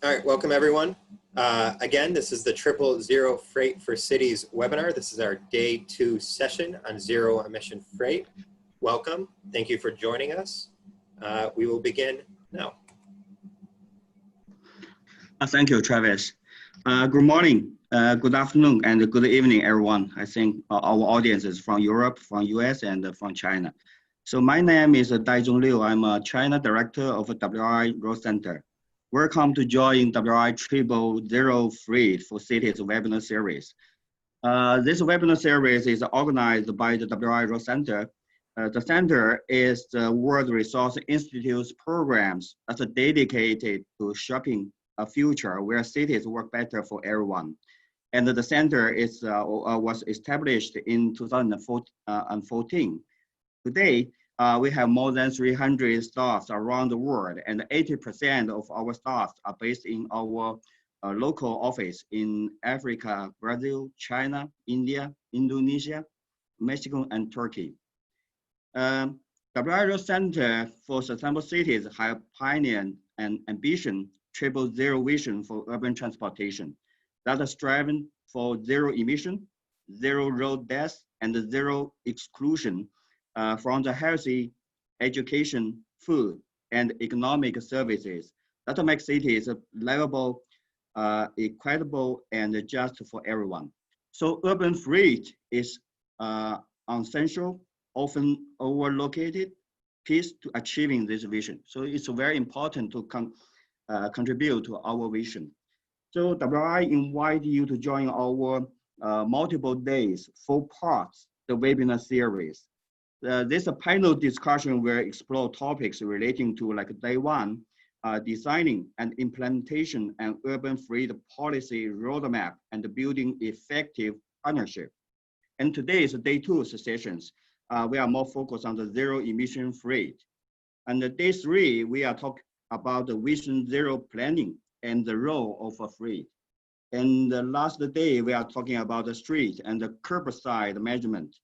All right, welcome everyone. Again, this is the Triple Zero Freight for Cities webinar. This is our day 2 session on zero emission freight. Welcome, thank you for joining us. We will begin now. Thank you, Travis. Good morning, good afternoon, and good evening, everyone. I think our audience is from Europe, from US, and from China. So my name is Daizhong Liu. I'm a China Director of WRI Road Center. Welcome to join WRI Triple Zero Freight for Cities webinar series. This webinar series is organized by the WRI Road Center. The center is the World Resource Institute's programs that's dedicated to shaping a future where cities work better for everyone. And the center is, was established in 2014. Today, we have more than 300 staffs around the world, and 80% of our staff are based in our local office in Africa, Brazil, China, India, Indonesia, Mexico, and Turkey. WRI Center for Sustainable Cities have pioneered an ambition triple zero vision for urban transportation that is striving for zero emission, zero road deaths, and zero exclusion from the healthy education, food, and economic services that make cities livable, equitable, and just for everyone. So urban freight is essential, often overlocated piece to achieving this vision. So it's very important to contribute to our vision. So WRI invite you to join our multiple days, 4 parts, the webinar series. This panel discussion will explore topics relating to like day 1, designing and implementation an urban freight policy roadmap and building effective partnership. And today is day 2 sessions. We are more focused on the zero emission freight. And the day 3, we are talking about the Vision Zero planning and the role of a freight. And the last day, we are talking about the street and the curbside management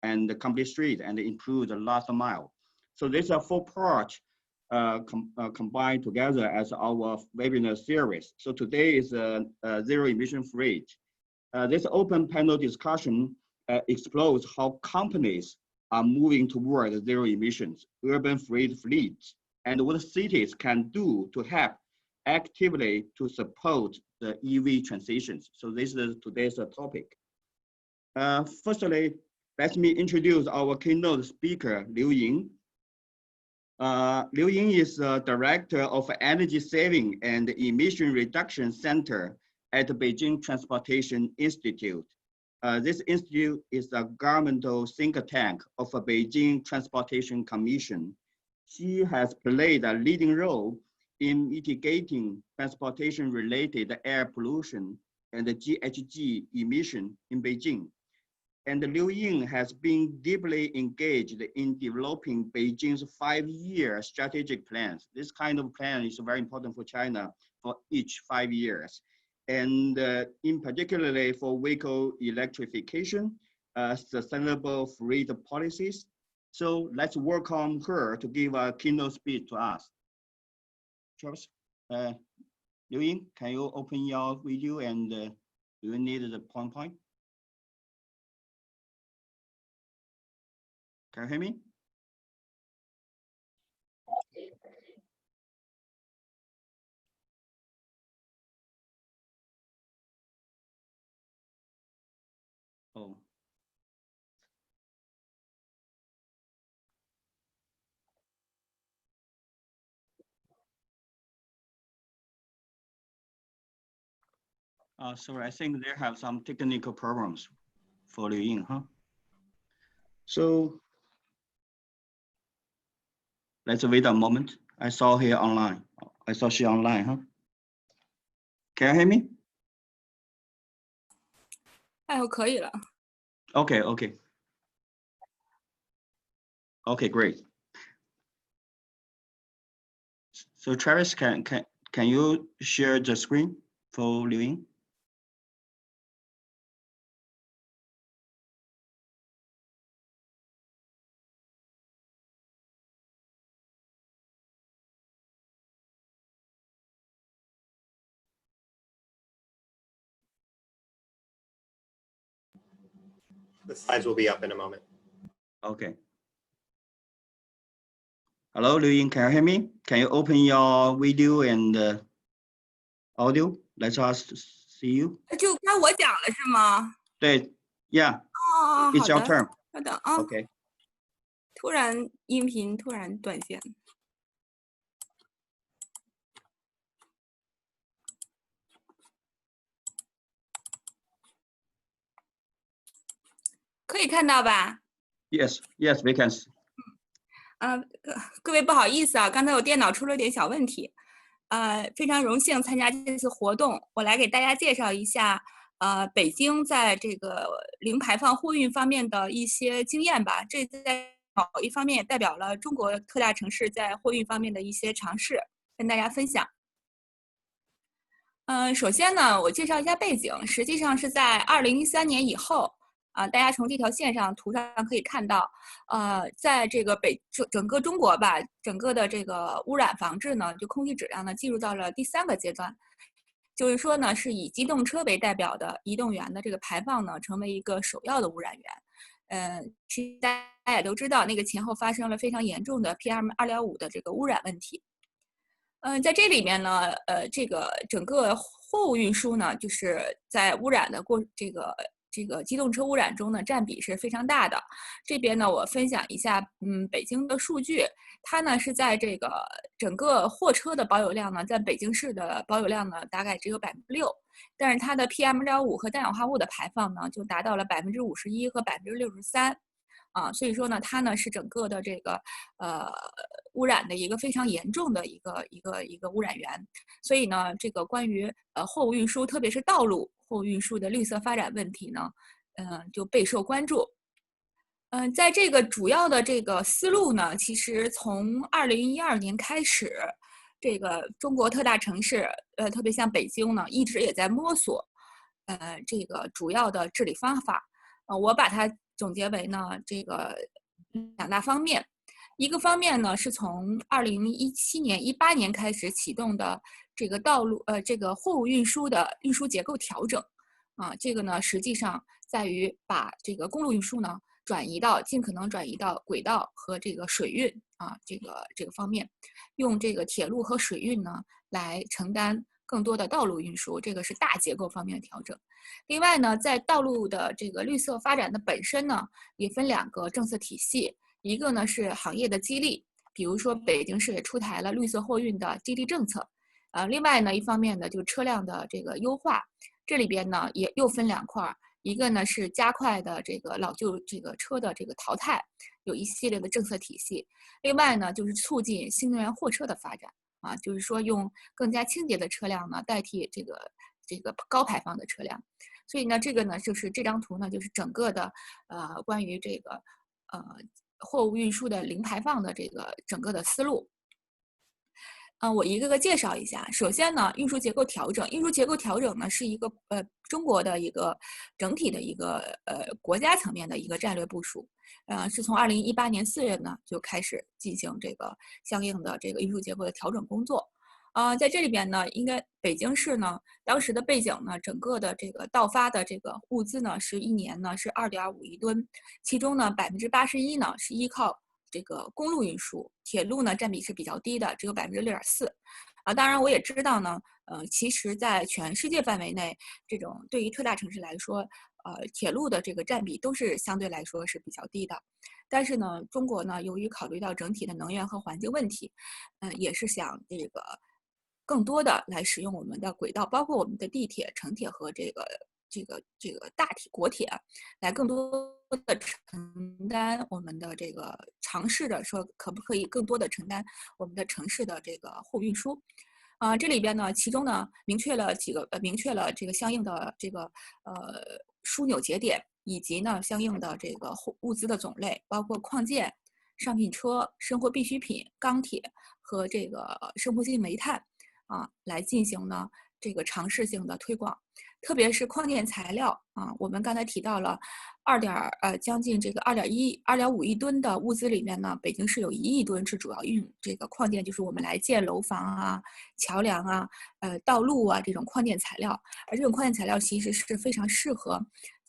and the complete street and improve the last mile. So these are 4 parts combined together as our webinar series. So today is a zero emission freight. This open panel discussion explores how companies are moving toward zero emissions, urban freight fleets, and what cities can do to help actively to support the EV transitions. So this is today's topic. Firstly, let me introduce our keynote speaker, Liu Ying. Liu Ying is the Director of Energy Saving and Emission Reduction Center at the Beijing Transportation Institute. This institute is a governmental think tank of the Beijing Transportation Commission. She has played a leading role in mitigating transportation-related air pollution and the GHG emission in Beijing. And Liu Ying has been deeply engaged in developing Beijing's 5-year strategic plans. This kind of plan is very important for China for each 5 years. And in particularly for vehicle electrification, sustainable freight policies. So let's welcome her to give a keynote speech to us. Charles, Liu Ying, can you open your video and do you need the PowerPoint? Can you hear me? Oh. Sorry, I think they have some technical problems for Liu Ying, huh? So let's wait a moment. I saw her online. I saw she online, huh? Can you hear me? 哎，我可以了。 Okay, okay. Okay, great. So Travis, can you share the screen for Liu Ying? The slides will be up in a moment. Okay. Hello, Liu Ying, can you hear me? Can you open your video and audio? Let us see you. 就该我讲了是吗？对 ，Yeah, 哦， it's 好 your 的， turn. 稍等啊， Okay. 突然音频突然断线。可以看到吧？ Yes, yes, we can. 各位不好意思啊，刚才我电脑出了点小问题。非常荣幸参加这次活动，我来给大家介绍一下，北京在这个零排放货运方面的一些经验吧。这在某一方面也代表了中国特大城市在货运方面的一些尝试，跟大家分享。首先呢，我介绍一下背景，实际上是在2013年以后。大家从这条线上图上可以看到，在这个整个中国吧，整个的这个污染防治呢，就空气质量呢，进入到了第3个阶段，就是说呢，是以机动车为代表的移动源的这个排放呢，成为一个首要的污染源。其实大家也都知道，那个前后发生了非常严重的 PM2.5的这个污染问题。在这里面呢，这个整个货物运输呢，就是在污染的这个机动车污染中呢，占比是非常大的。这边呢，我分享一下，北京的数据，它呢是在这个整个货车的保有量呢，在北京市的保有量呢，大概只有6%，但是它的 PM2.5和氮氧化物的排放呢，就达到了51%和63%。所以说呢，它呢是整个的这个污染的一个非常严重的一个污染源。所以呢，这个关于货物运输，特别是道路货物运输的绿色发展问题呢，就备受关注。在这个主要的这个思路呢，其实从2012年开始，这个中国特大城市，特别像北京呢，一直也在摸索，这个主要的治理方法。我把它总结为呢，这个2大方面。一个方面呢，是从2017年、18年开始启动的这个这个货物运输的运输结构调整。这个呢，实际上在于把这个公路运输呢，尽可能转移到轨道和这个水运这个方面，用这个铁路和水运呢来承担更多的道路运输，这个是大结构方面的调整。另外呢，在道路的这个绿色发展的本身呢，也分2个政策体系，一个呢是行业的激励，比如说北京市也出台了绿色货运的激励政策。另外呢，一方面呢就是车辆的这个优化，这里边呢也又分2块，一个呢是加快的这个老旧这个车的这个淘汰，有一系列的政策体系。另外呢，就是促进新能源货车的发展。就是说用更加清洁的车辆呢代替这个高排放的车辆。所以呢，这个呢就是这张图呢就是整个的关于这个货物运输的零排放的这个整个的思路。我一个个介绍一下。首先呢，运输结构调整。运输结构调整呢是一个中国的一个整体的一个国家层面的一个战略部署。是从2018年4月呢就开始进行这个相应的这个运输结构的调整工作。在这里边呢，应该北京市呢当时的背景呢，整个的这个到发的这个物资呢是1年呢是2.5亿吨，其中呢81%呢是依靠这个公路运输，铁路呢占比是比较低的，只有6.4%。当然我也知道呢，其实在全世界范围内，这种对于特大城市来说，铁路的这个占比都是相对来说是比较低的。但是呢，中国呢，由于考虑到整体的能源和环境问题，也是想这个更多的来使用我们的轨道，包括我们的地铁、城铁和这个大铁国铁，来更多的承担我们的这个尝试的说，可不可以更多的承担我们的城市的这个货运输。这里边呢，其中呢明确了这个相应的这个枢纽节点，以及呢相应的这个物资的种类，包括矿件、商品车、生活必需品、钢铁和这个生活性煤炭来进行呢这个尝试性的推广。特别是矿件材料我们刚才提到了将近这个2.5亿吨的物资里面呢，北京市有1亿吨是主要用这个矿件，就是我们来建楼房桥梁道路这种矿件材料。而这种矿件材料其实是非常适合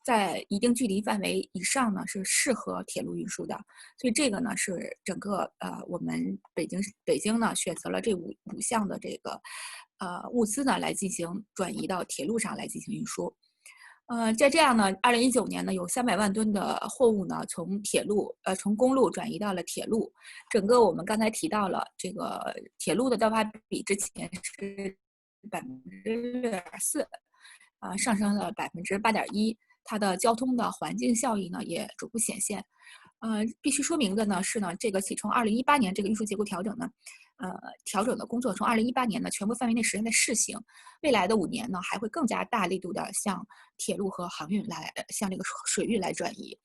在一定距离范围以上呢是适合铁路运输的。所以这个呢是整个我们北京呢选择了这五项的这个物资呢来进行转移到铁路上来进行运输。在这样呢，2019年呢，有300万吨的货物呢从公路转移到了铁路。整个我们刚才提到了这个铁路的到发比之前是6.4%，上升了8.1%，它的交通的环境效益呢也逐步显现。必须说明的呢是呢，这个从2018年这个运输结构调整呢，调整的工作从2018年呢全国范围内实现在试行，未来的5年呢还会更加大力度的向铁路和航运向这个水运来转移，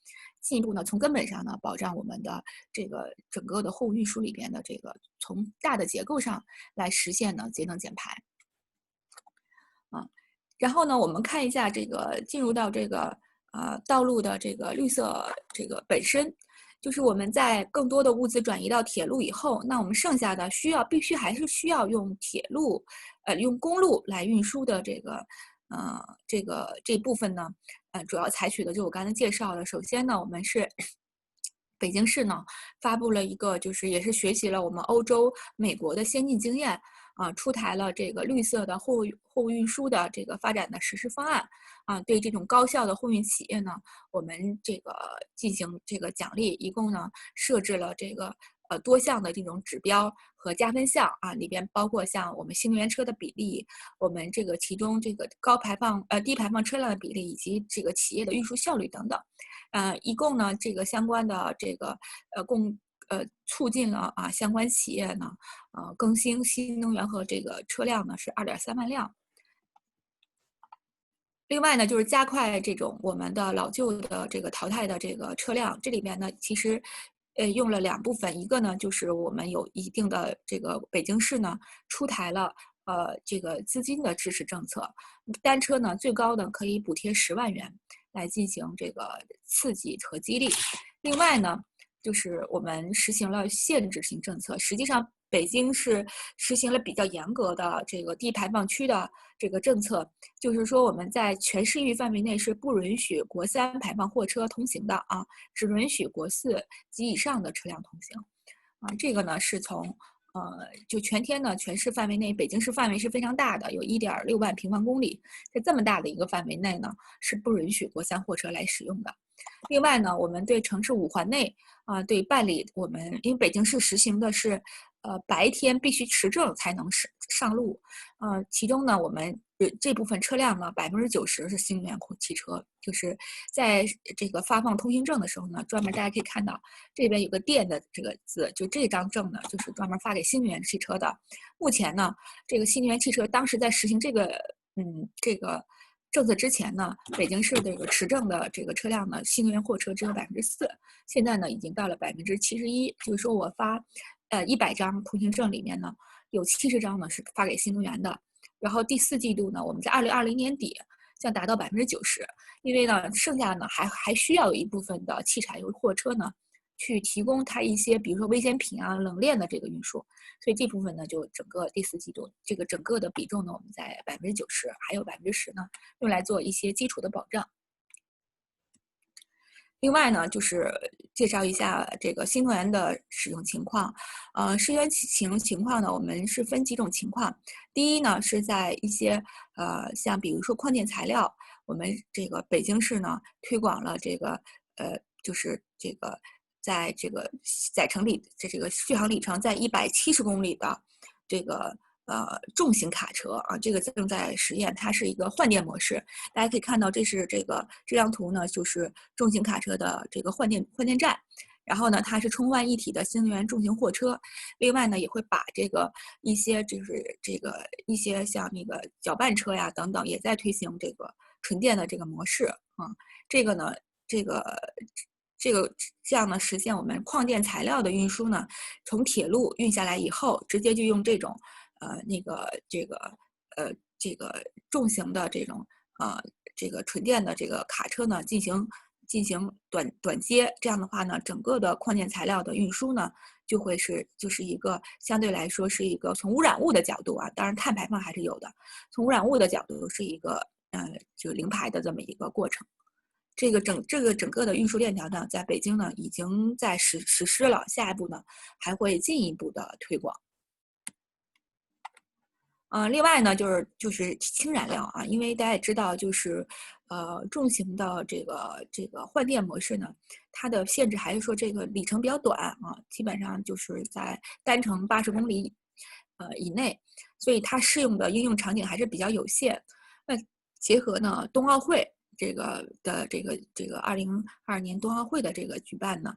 进一步呢从根本上呢保障我们的这个整个的货物运输里边的这个从大的结构上来实现呢节能减排。然后呢，我们看一下这个进入到这个道路的这个绿色这个本身，就是我们在更多的物资转移到铁路以后，那我们剩下的必须还是需要用用公路来运输的这部分呢，主要采取的就我刚才介绍的，首先呢，我们是北京市呢发布了一个，就是也是学习了我们欧洲、美国的先进经验。出台了这个绿色的货物运输的这个发展的实施方案对这种高效的货运企业呢，我们这个进行这个奖励，一共呢设置了这个多项的这种指标和加分项里边包括像我们新能源车的比例，我们这个其中这个低排放车辆的比例，以及这个企业的运输效率等等，一共呢这个相关的这个促进了相关企业呢更新新能源和这个车辆呢是2.3万辆。另外呢，就是加快这种我们的老旧的这个淘汰的这个车辆，这里边呢其实用了2部分，一个呢就是我们有一定的这个北京市呢出台了这个资金的支持政策，单车呢最高的可以补贴10万元来进行这个刺激和激励。另外呢，就是我们实行了限制性政策，实际上北京是实行了比较严格的这个低排放区的这个政策，就是说我们在全市域范围内是不允许国3排放货车通行的只允许国4及以上的车辆通行这个呢是从就全天呢全市范围内，北京市范围是非常大的，有1.6万平方公里，在这么大的一个范围内呢是不允许国3货车来使用的。另外呢，我们对城市5环内对办理我们，因为北京市实行的是白天必须持证才能上路，其中呢我们这部分车辆呢90%是新能源汽车，就是在这个发放通行证的时候呢，专门大家可以看到这边有个电的这个字，就这张证呢就是专门发给新能源汽车的。目前呢，这个新能源汽车当时在实行这个政策之前呢，北京市这个持证的这个车辆呢，新能源货车只有4%，现在呢已经到了71%，就是说我发100张通行证里面呢，有70张呢是发给新能源的。然后第4季度呢，我们在2020年底将达到90%，因为呢剩下呢还需要有一部分的汽柴油货车呢去提供它一些比如说危险品冷链的这个运输，所以这部分呢就整个第4季度这个整个的比重呢我们在90%，还有10%呢用来做一些基础的保障。另外呢，就是介绍一下这个新能源的使用情况。新能源使用情况呢，我们是分几种情况。第一呢，是在一些像比如说矿电材料，我们这个北京市呢推广了这个就是这个在这个载乘这个续航里程在170公里的这个重型卡车这个正在实验，它是一个换电模式。大家可以看到，这张图呢，就是重型卡车的这个换电站。然后呢，它是充换一体的新能源重型货车。另外呢，也会把这个一些一些像那个搅拌车呀等等，也在推行这个纯电的这个模式这个呢，这样呢，实现我们矿电材料的运输呢，从铁路运下来以后，直接就用这种这个重型的这种这个纯电的这个卡车呢进行短接，这样的话呢，整个的矿电材料的运输呢就是一个相对来说是一个从污染物的角度当然碳排放还是有的，从污染物的角度是一个就零排的这么一个过程。这个整个的运输链条呢，在北京呢已经在实施了，下一步呢还会进一步的推广。另外呢，就是氢燃料啊，因为大家也知道，就是重型的这个换电模式呢，它的限制还是说这个里程比较短啊，基本上就是在单程80公里以内，所以它适用的应用场景还是比较有限。那结合呢冬奥会这个2022年冬奥会的这个举办呢，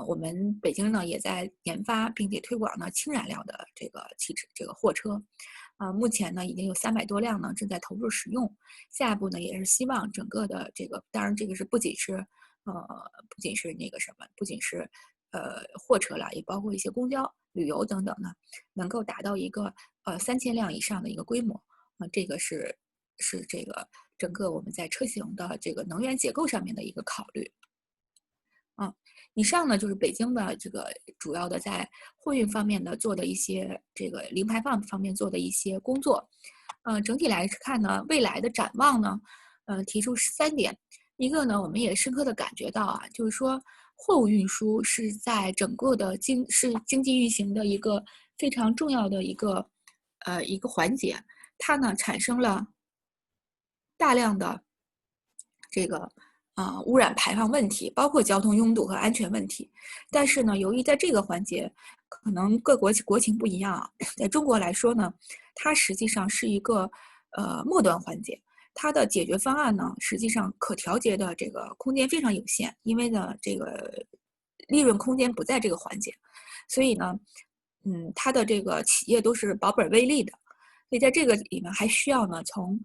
我们北京呢也在研发并且推广呢氢燃料的这个货车。目前呢已经有300多辆呢正在投入使用，下一步呢也是希望整个的这个，当然这个是不仅是那个什么，不仅是货车了，也包括一些公交、旅游等等呢，能够达到一个3000辆以上的一个规模。这个是这个整个我们在车型的这个能源结构上面的一个考虑。以上呢就是北京的这个主要的在货运方面的做的一些这个零排放方面做的一些工作。整体来看呢，未来的展望呢，提出3点。一个呢，我们也深刻的感觉到啊，就是说货物运输是在整个的经济运行的一个非常重要的一个环节，它呢产生了大量的这个污染排放问题，包括交通拥堵和安全问题。但是呢，由于在这个环节，可能各国情不一样啊，在中国来说呢，它实际上是一个末端环节，它的解决方案呢，实际上可调节的这个空间非常有限，因为呢，这个利润空间不在这个环节，所以呢，它的这个企业都是保本微利的，所以在这个里面还需要呢，从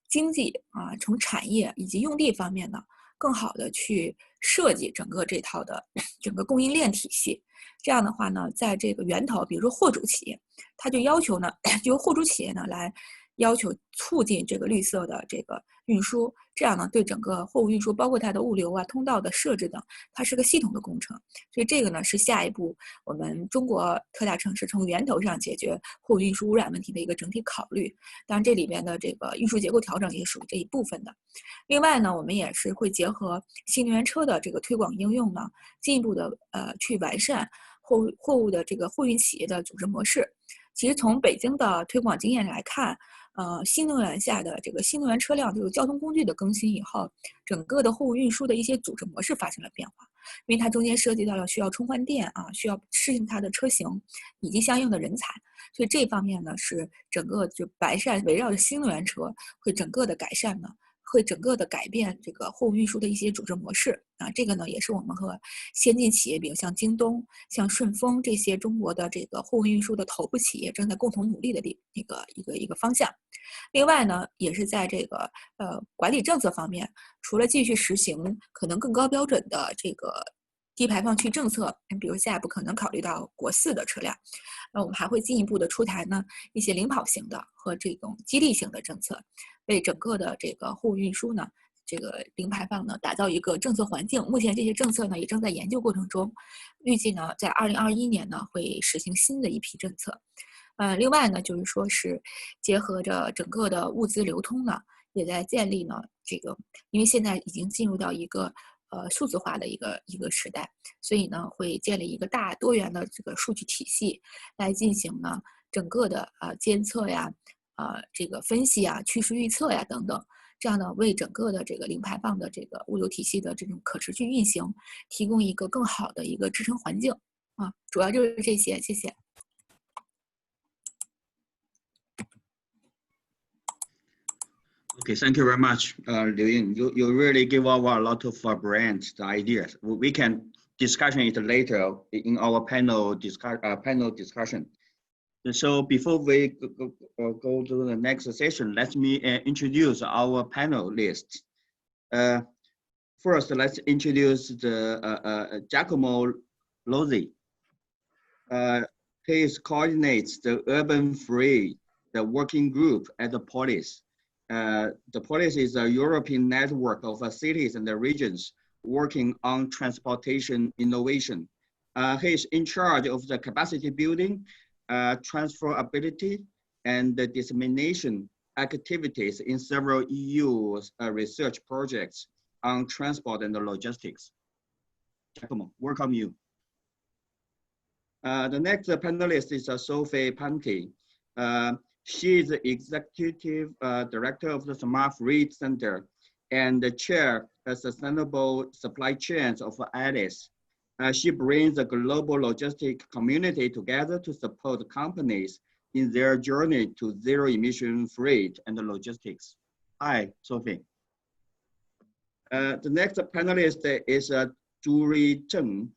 经济从产业以及用地方面呢，更好的去设计整个这套的整个供应链体系。这样的话呢，在这个源头，比如说货主企业，他就要求呢，就由货主企业呢来要求促进这个绿色的这个运输，这样呢对整个货物运输，包括它的物流通道的设置等，它是个系统的工程。所以这个呢是下一步我们中国特大城市从源头上解决货物运输污染问题的一个整体考虑。当然这里边的这个运输结构调整也属于这一部分的。另外呢，我们也是会结合新能源车的这个推广应用呢，进一步的去完善货物的这个货运企业的组织模式。其实从北京的推广经验来看，新能源下的这个新能源车辆这个交通工具的更新以后，整个的货物运输的一些组织模式发生了变化，因为它中间涉及到了需要充换电需要适应它的车型以及相应的人才，所以这方面呢是整个就完善围绕着新能源车会整个的改善呢。会整个的改变这个货物运输的一些组织模式这个呢也是我们和先进企业，比如像京东、像顺丰这些中国的这个货物运输的头部企业正在共同努力的一个方向。另外呢，也是在这个管理政策方面，除了继续实行可能更高标准的这个低排放区政策，比如下一步可能考虑到国4的车辆，那我们还会进一步的出台呢一些领跑型的和这种激励型的政策，为整个的这个货物运输呢，这个零排放呢打造一个政策环境。目前这些政策呢也正在研究过程中，预计呢在2021年呢会实行新的一批政策。另外呢就是说是结合着整个的物资流通呢，也在建立呢这个，因为现在已经进入到一个数字化的一个时代，所以呢会建立一个大多元的这个数据体系来进行呢整个的监测呀、这个分析趋势预测呀等等，这样呢为整个的这个零排放的这个物流体系的这种可持续运行提供一个更好的一个支撑环境主要就是这些，谢谢。Okay, thank you very much, Liu Ying. You really give us a lot of brand ideas. We can discussion it later in our panel discussion. So before we go to the next session, let me introduce our panelists. First, let's introduce the Giacomo Lozzi. He coordinates the Urban Free, the working group at the Polis. The Polis is a European network of cities and the regions working on transportation innovation. He is in charge of the capacity building, transferability, and the dissemination activities in several EU research projects on transport and logistics. Giacomo, welcome you. The next panelist is Sophie Panke. She is the Executive Director of the Smart Fleet Center and the Chair of Sustainable Supply Chains of ALICE. She brings the global logistic community together to support companies in their journey to zero-emission freight and logistics. Hi, Sophie. The next panelist is Zuri Zheng.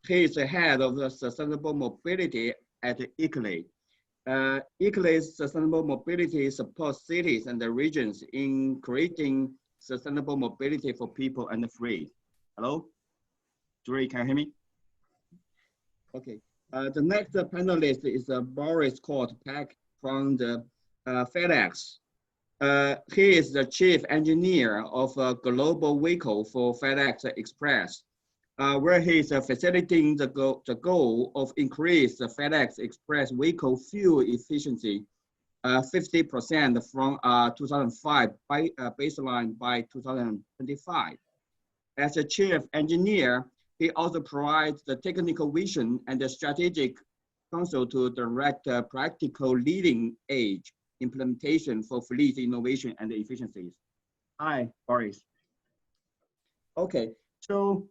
He is the head of the sustainable mobility at ICLEI. ICLEI's sustainable mobility supports cities and the regions in creating sustainable mobility for people and freight. Hello, Zuri, can you hear me? Okay. The next panelist is Boris Kort-Pak from the FedEx. He is the chief engineer of a global vehicle for FedEx Express, where he is facilitating the goal of increase the FedEx Express vehicle fuel efficiency 50% from 2005 baseline by 2025. As a chief engineer, he also provides the technical vision and the strategic counsel to direct practical leading edge implementation for fleet innovation and efficiencies. Hi, Boris. Okay, so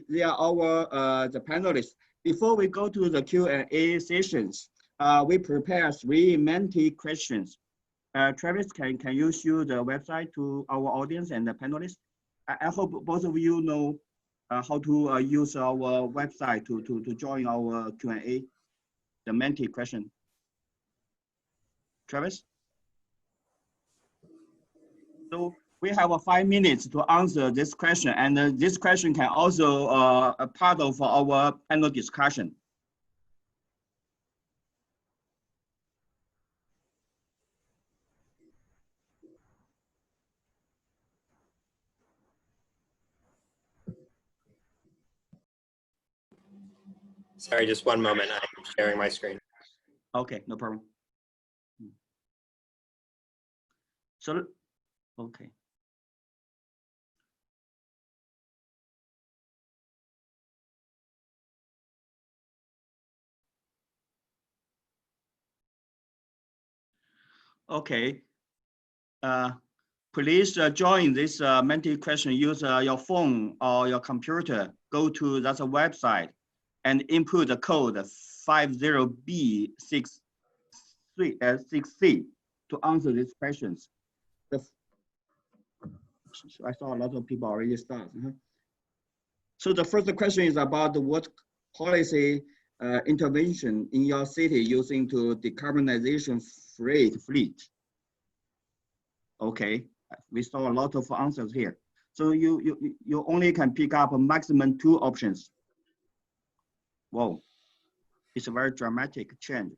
they are our the panelists. Before we go to the Q&A sessions, we prepare 3 Menti questions. Travis, can you show the website to our audience and the panelists? I hope both of you know how to use our website to join our Q&A, the Menti question. Travis? So we have 5 minutes to answer this question, and this question can also a part of our panel discussion. Sorry, just one moment. I'm sharing my screen. Okay, no problem. So, okay. Okay. Please join this Menti question. Use your phone or your computer. Go to that website and input the code 50B6C to answer these questions. I saw a lot of people already start. So the first question is about what policy intervention in your city using to decarbonization fleet. Okay, we saw a lot of answers here. So you only can pick up a maximum 2 options. Whoa, it's a very dramatic change.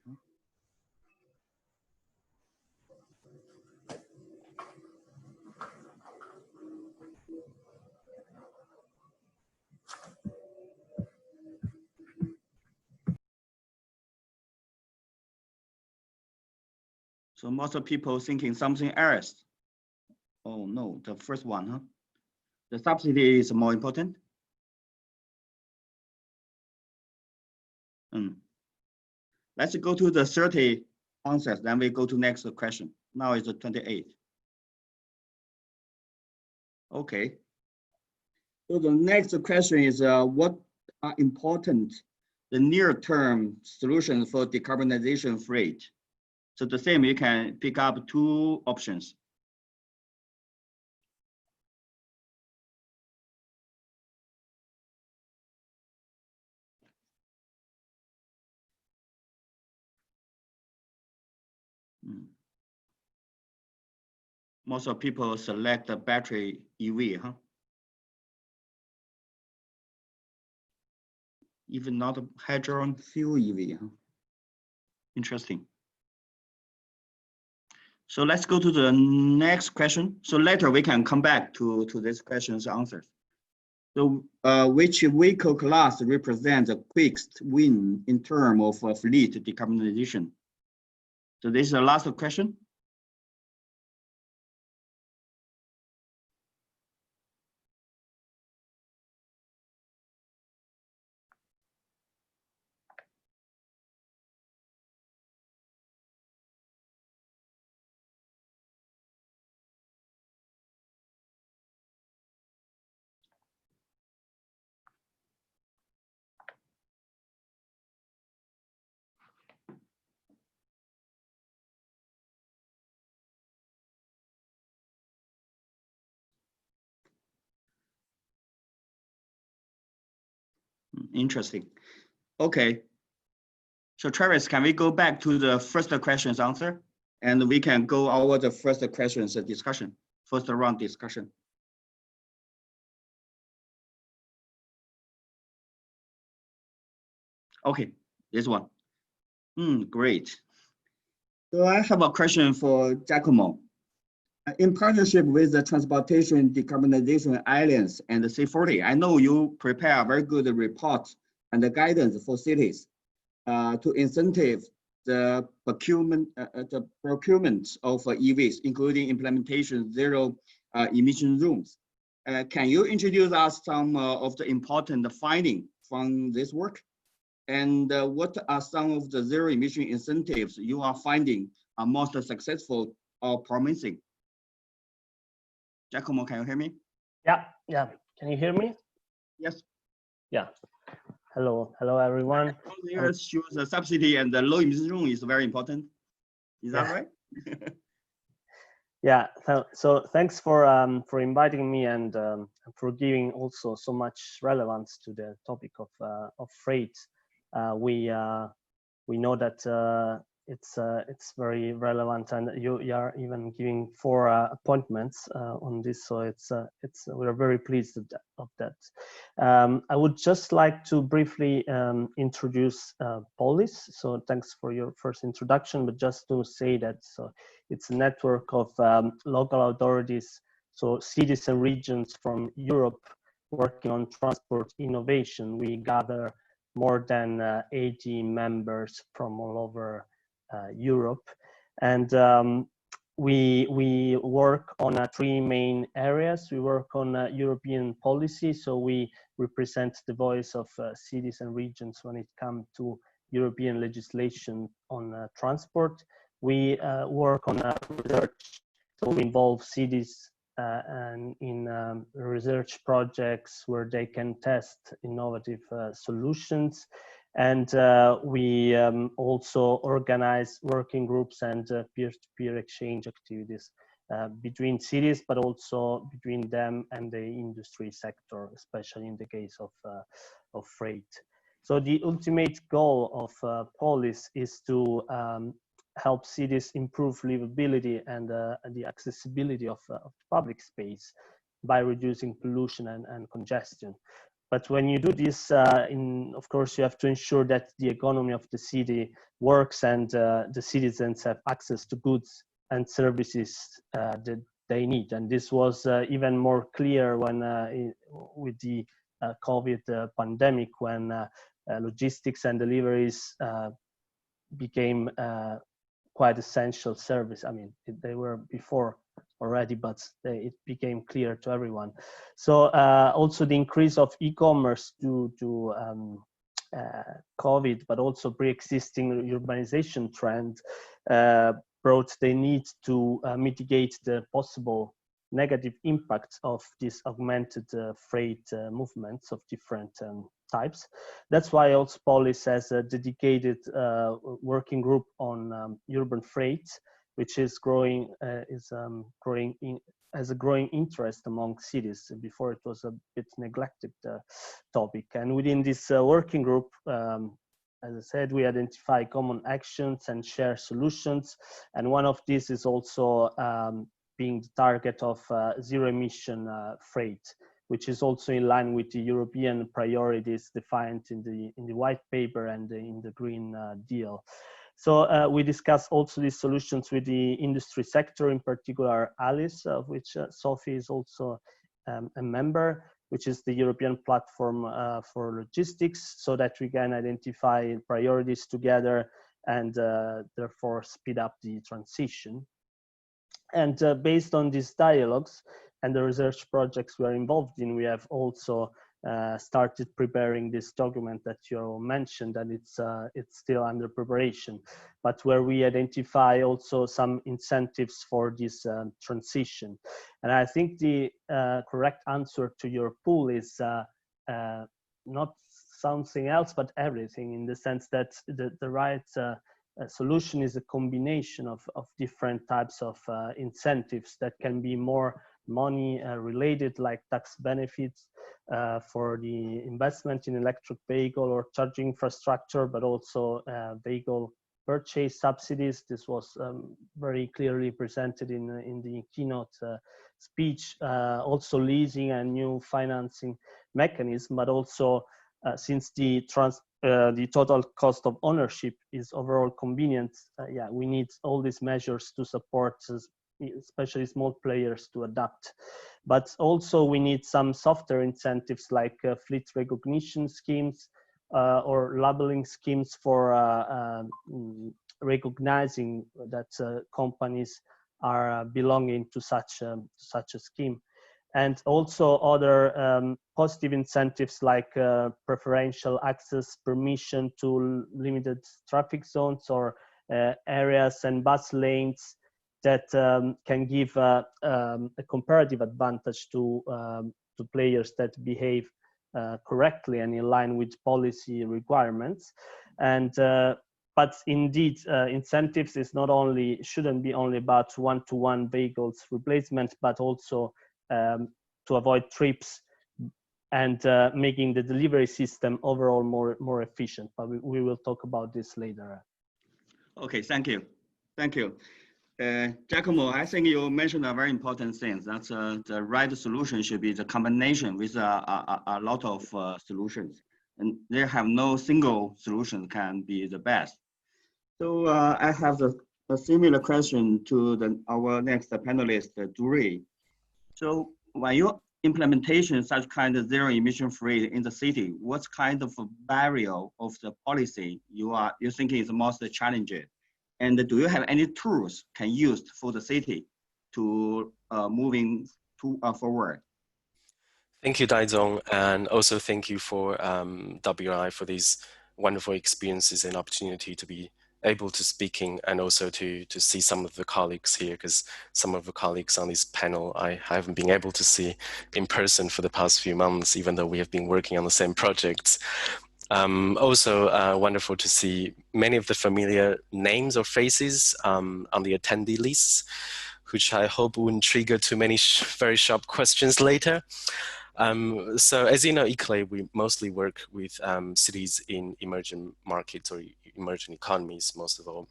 So most of people thinking something else. Oh no, the first one, huh? The subsidy is more important. Let's go to the 30 answers, then we go to next question. Now it's the 28. Okay. So the next question is what are important the near-term solutions for decarbonization freight? So the same, you can pick up 2 options. Most of people select the battery EV, huh? Even not a hydrogen fuel EV, huh? Interesting. So let's go to the next question. So later we can come back to this question's answers. So which vehicle class represents the quickest win in terms of fleet decarbonization? So this is the last question. Interesting. Okay. So Travis, can we go back to the first questions answer? And we can go over the first questions discussion, first round discussion. Okay, this one. Great. So I have a question for Giacomo. In partnership with the Transportation Decarbonization Alliance and the C40, I know you prepare a very good report and the guidance for cities to incentive the procurement of EVs, including implementation zero emission zones. Can you introduce us some of the important findings from this work? And what are some of the zero emission incentives you are finding are most successful or promising? Giacomo, can you hear me? Yeah. Can you hear me? Yes. Yeah. Hello, everyone. Here shows the subsidy and the low emission zone is very important. Is that right? Yeah. So thanks for inviting me and for giving also so much relevance to the topic of freight. We know that it's very relevant, and you are even giving 4 appointments on this. So we're very pleased of that. I would just like to briefly introduce Polis. So thanks for your first introduction, but just to say that it's a network of local authorities, so cities and regions from Europe working on transport innovation. We gather more than 80 members from all over Europe, and we work on 3 main areas. We work on European policy, so we represent the voice of cities and regions when it comes to European legislation on transport. We work on research, so we involve cities and in research projects where they can test innovative solutions. And we also organize working groups and peer-to-peer exchange activities between cities, but also between them and the industry sector, especially in the case of freight. So the ultimate goal of Polis is to help cities improve livability and the accessibility of public space by reducing pollution and congestion. But when you do this, of course, you have to ensure that the economy of the city works and the citizens have access to goods and services that they need. And this was even more clear when with the COVID pandemic, when logistics and deliveries became quite essential service. I mean, they were before already, but it became clear to everyone. So also the increase of e-commerce due to COVID, but also pre-existing urbanization trend brought the need to mitigate the possible negative impacts of these augmented freight movements of different types. That's why also Polis has a dedicated working group on urban freight, which is growing, has a growing interest among cities. Before it was a bit neglected topic. And within this working group, as I said, we identify common actions and share solutions. And one of these is also being the target of zero-emission freight, which is also in line with the European priorities defined in the white paper and in the Green Deal. So we discuss also these solutions with the industry sector, in particular ALICE, of which Sophie is also a member, which is the European platform for logistics, so that we can identify priorities together and therefore speed up the transition. And based on these dialogues and the research projects we are involved in, we have also started preparing this document that you mentioned, and it's still under preparation, but where we identify also some incentives for this transition. And I think the correct answer to your pool is not something else, but everything, in the sense that the right solution is a combination of different types of incentives that can be more money related, like tax benefits for the investment in electric vehicle or charging infrastructure, but also vehicle purchase subsidies. This was very clearly presented in the keynote speech. Also leasing and new financing mechanism, but also since the total cost of ownership is overall convenient, yeah, we need all these measures to support especially small players to adapt. But also we need some softer incentives like fleet recognition schemes or labeling schemes for recognizing that companies are belonging to such a scheme. And also other positive incentives like preferential access permission to limited traffic zones or areas and bus lanes that can give a comparative advantage to players that behave correctly and in line with policy requirements. And but indeed, incentives is shouldn't be only about one-to-one vehicles replacement, but also to avoid trips and making the delivery system overall more efficient. But we will talk about this later. Okay, thank you. Thank you. Giacomo, I think you mentioned a very important thing. That's the right solution should be the combination with a lot of solutions. And there have no single solution can be the best. So I have a similar question to our next panelist, Duri. So when you implementation such kind of zero emission freight in the city, what kind of a barrier of the policy you thinking is the most challenging? And do you have any tools can use for the city to moving forward? Thank you, Daizong, and also thank you for WRI for these wonderful experiences and opportunity to be able to speaking and also to see some of the colleagues here, because some of the colleagues on this panel I haven't been able to see in person for the past few months, even though we have been working on the same projects. Also wonderful to see many of the familiar names or faces on the attendee lists, which I hope wouldn't trigger too many very sharp questions later. So as you know, ICLEI, we mostly work with cities in emerging markets or emerging economies, most of all.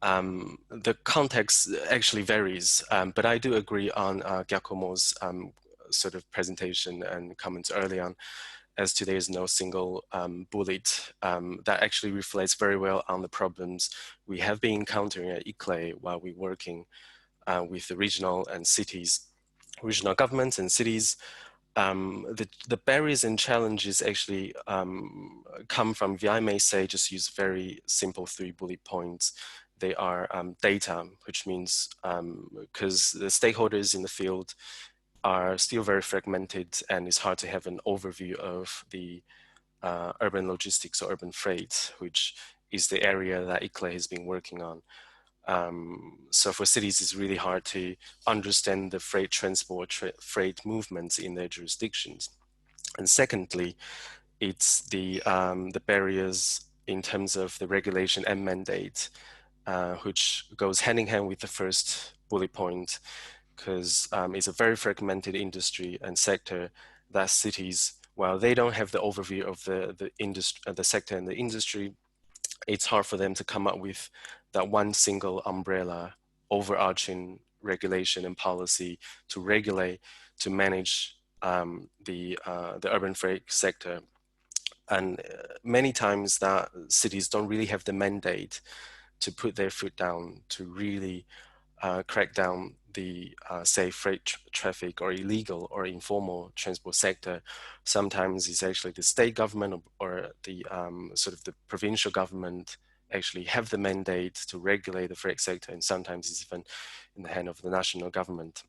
The context actually varies, but I do agree on Giacomo's sort of presentation and comments early on, as today is no single bullet that actually reflects very well on the problems we have been encountering at ICLEI while we're working with the regional governments and cities. The barriers and challenges actually come from, if I may say, just use very simple 3 bullet points. They are data, which means because the stakeholders in the field are still very fragmented and it's hard to have an overview of the urban logistics or urban freight, which is the area that ICLEI has been working on. So for cities, it's really hard to understand the freight transport, freight movements in their jurisdictions. And secondly, it's the barriers in terms of the regulation and mandate, which goes hand in hand with the first bullet point, because it's a very fragmented industry and sector that cities, while they don't have the overview of the sector and the industry, it's hard for them to come up with that one single umbrella overarching regulation and policy to regulate, to manage the urban freight sector. And many times that cities don't really have the mandate to put their foot down, to really crack down the say freight traffic or illegal or informal transport sector. Sometimes it's actually the state government or the sort of the provincial government actually have the mandate to regulate the freight sector, and sometimes it's even in the hand of the national government.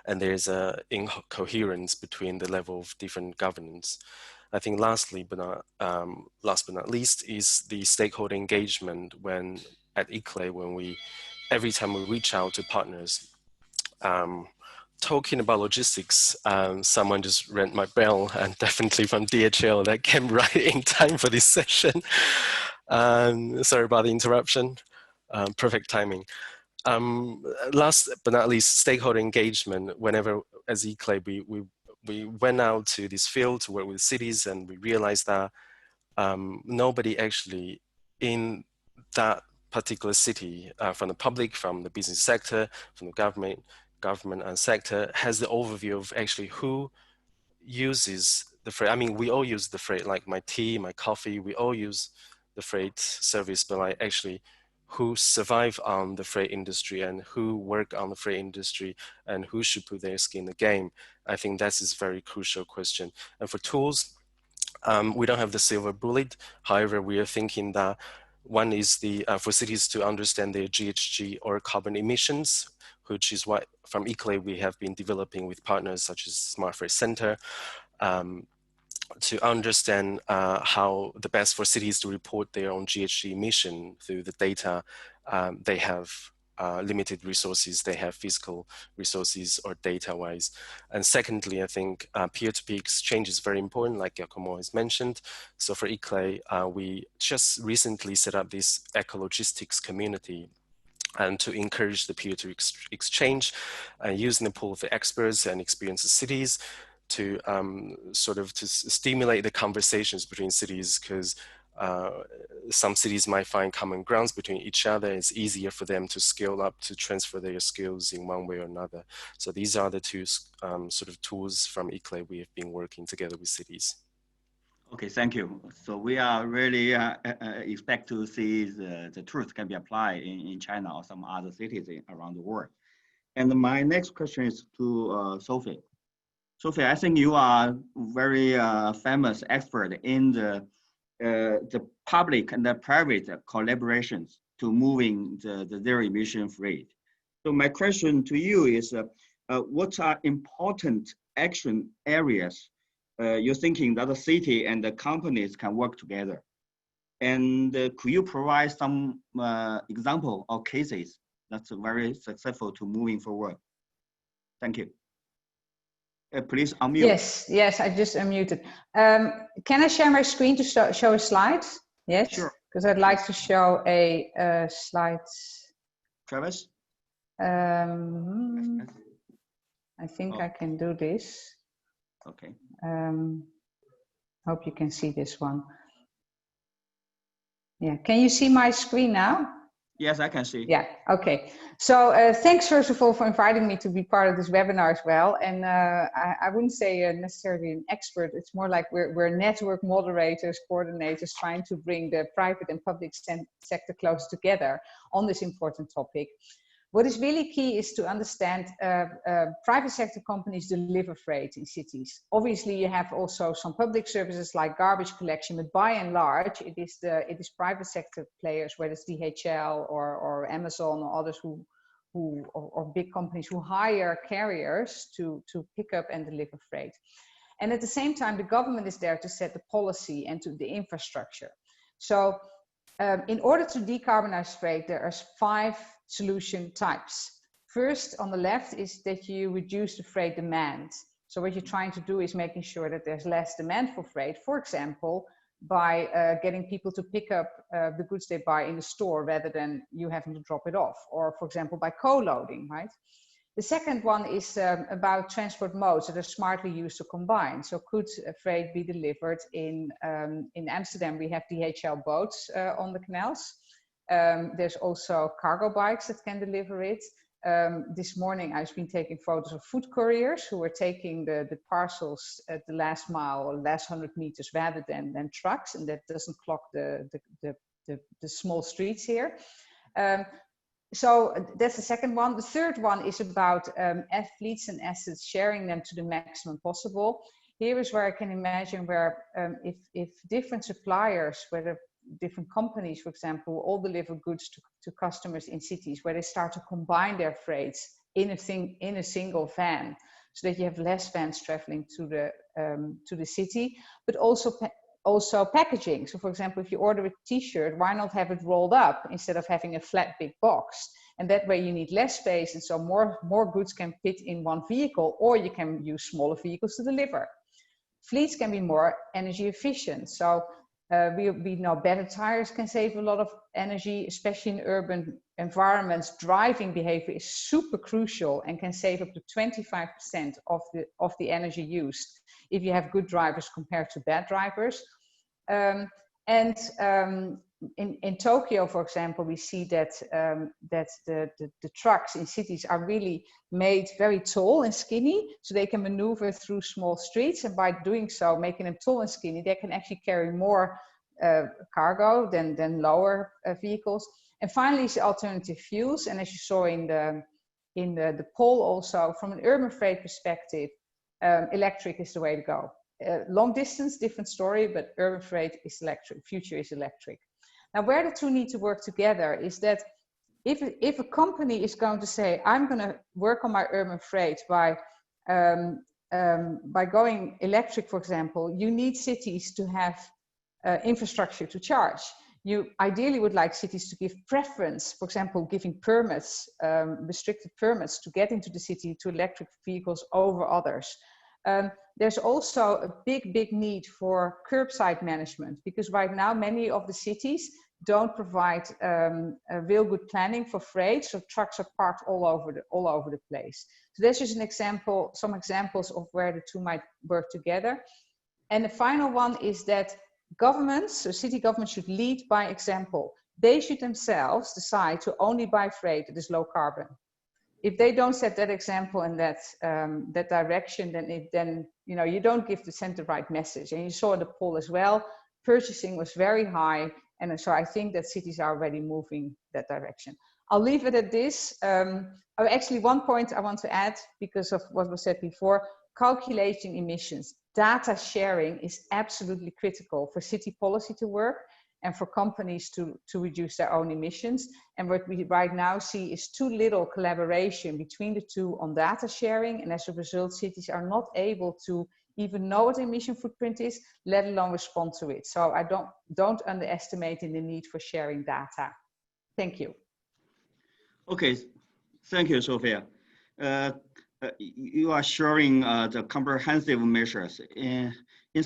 And there's a incoherence between the level of different governance. I think last but not least is the stakeholder engagement when at ICLEI, every time we reach out to partners. Talking about logistics, someone just rang my bell, and definitely from DHL that came right in time for this session. Sorry about the interruption, perfect timing. Last but not least, stakeholder engagement. Whenever, as eClay, we went out to this field to work with cities, and we realized that nobody actually in that particular city, from the public, from the business sector, from the government and sector, has the overview of actually who uses the freight. I mean, we all use the freight, like my tea, my coffee, we all use the freight service, but like actually who survive on the freight industry and who work on the freight industry and who should put their skin in the game. I think that is a very crucial question. And for tools, we don't have the silver bullet. However, we are thinking that one is the for cities to understand their GHG or carbon emissions, which is what from eClay we have been developing with partners such as Smart Freight Center, to understand how the best for cities to report their own GHG emission through the data they have. Limited resources, they have physical resources or data-wise. And secondly, I think peer-to-peer exchange is very important, like Giacomo has mentioned. So for eClay, we just recently set up this ecologistics community, and to encourage the peer-to-peer exchange, using the pool of the experts and experienced cities to sort of to stimulate the conversations between cities, because some cities might find common grounds between each other. It's easier for them to scale up, to transfer their skills in one way or another. So these are the two sort of tools from eClay we have been working together with cities. Okay, thank you. So we are really expect to see the truth can be applied in China or some other cities around the world. And my next question is to Sophie. Sophie, I think you are very famous expert in the public and the private collaborations to moving the zero emission freight. So my question to you is, what are important action areas you're thinking that the city and the companies can work together? And could you provide some example or cases that's very successful to moving forward? Thank you. Please unmute. Yes, I just unmuted. Can I share my screen to show a slide? Yes, sure. Because I'd like to show a slide. Travis? I think I can do this. Okay. Hope you can see this one. Yeah, can you see my screen now? Yes, I can see. Yeah, okay. So thanks first of all for inviting me to be part of this webinar as well. And I wouldn't say necessarily an expert, it's more like we're network moderators, coordinators, trying to bring the private and public sector close together on this important topic. What is really key is to understand private sector companies deliver freight in cities. Obviously, you have also some public services like garbage collection, but by and large, it is private sector players, whether it's DHL or Amazon or others or big companies who hire carriers to pick up and deliver freight. And at the same time, the government is there to set the policy and to the infrastructure. So in order to decarbonize freight, there are 5 solution types. First, on the left is that you reduce the freight demand. So what you're trying to do is making sure that there's less demand for freight, for example, by getting people to pick up the goods they buy in the store rather than you having to drop it off, or for example, by co-loading, right? The second one is about transport modes that are smartly used to combine. So could freight be delivered in Amsterdam? We have DHL boats on the canals. There's also cargo bikes that can deliver it. This morning I've been taking photos of food couriers who are taking the parcels at the last mile or last 100 meters rather than trucks, and that doesn't clog the small streets here. So that's the second one. The third one is about fleets and assets, sharing them to the maximum possible. Here is where I can imagine where if different suppliers, whether different companies, for example, all deliver goods to customers in cities, where they start to combine their freights in a single van, so that you have less vans traveling to the city, but also packaging. So for example, if you order a t-shirt, why not have it rolled up instead of having a flat big box? And that way you need less space, and so more goods can fit in one vehicle, or you can use smaller vehicles to deliver. Fleets can be more energy efficient. So we know better tires can save a lot of energy, especially in urban environment's driving behavior is super crucial and can save up to 25% of the energy used if you have good drivers compared to bad drivers. In Tokyo, for example, we see that the trucks in cities are really made very tall and skinny, so they can maneuver through small streets, and by doing so, making them tall and skinny, they can actually carry more cargo than lower vehicles. And finally, is alternative fuels. And as you saw in the poll also, from an urban freight perspective, electric is the way to go. Long distance, different story, but urban freight is electric, future is electric. Now, where the two need to work together is that if a company is going to say, I'm going to work on my urban freight by going electric, for example, you need cities to have infrastructure to charge. You ideally would like cities to give preference, for example, giving permits, restricted permits to get into the city to electric vehicles over others. There's also a big need for curbside management, because right now many of the cities don't provide a real good planning for freight, so trucks are parked all over the place. So that's just an example, some examples of where the two might work together. And the final one is that governments, so city governments, should lead by example. They should themselves decide to only buy freight that is low carbon. If they don't set that example in that direction, then you don't send the right message. And you saw in the poll as well, purchasing was very high, and so I think that cities are already moving that direction. I'll leave it at this. Actually, one point I want to add, because of what was said before, calculating emissions. Data sharing is absolutely critical for city policy to work and for companies to reduce their own emissions. And what we right now see is too little collaboration between the two on data sharing. And as a result, cities are not able to even know what the emission footprint is, let alone respond to it. So I don't underestimate the need for sharing data. Thank you. Okay, thank you, Sophia. You are sharing the comprehensive measures. In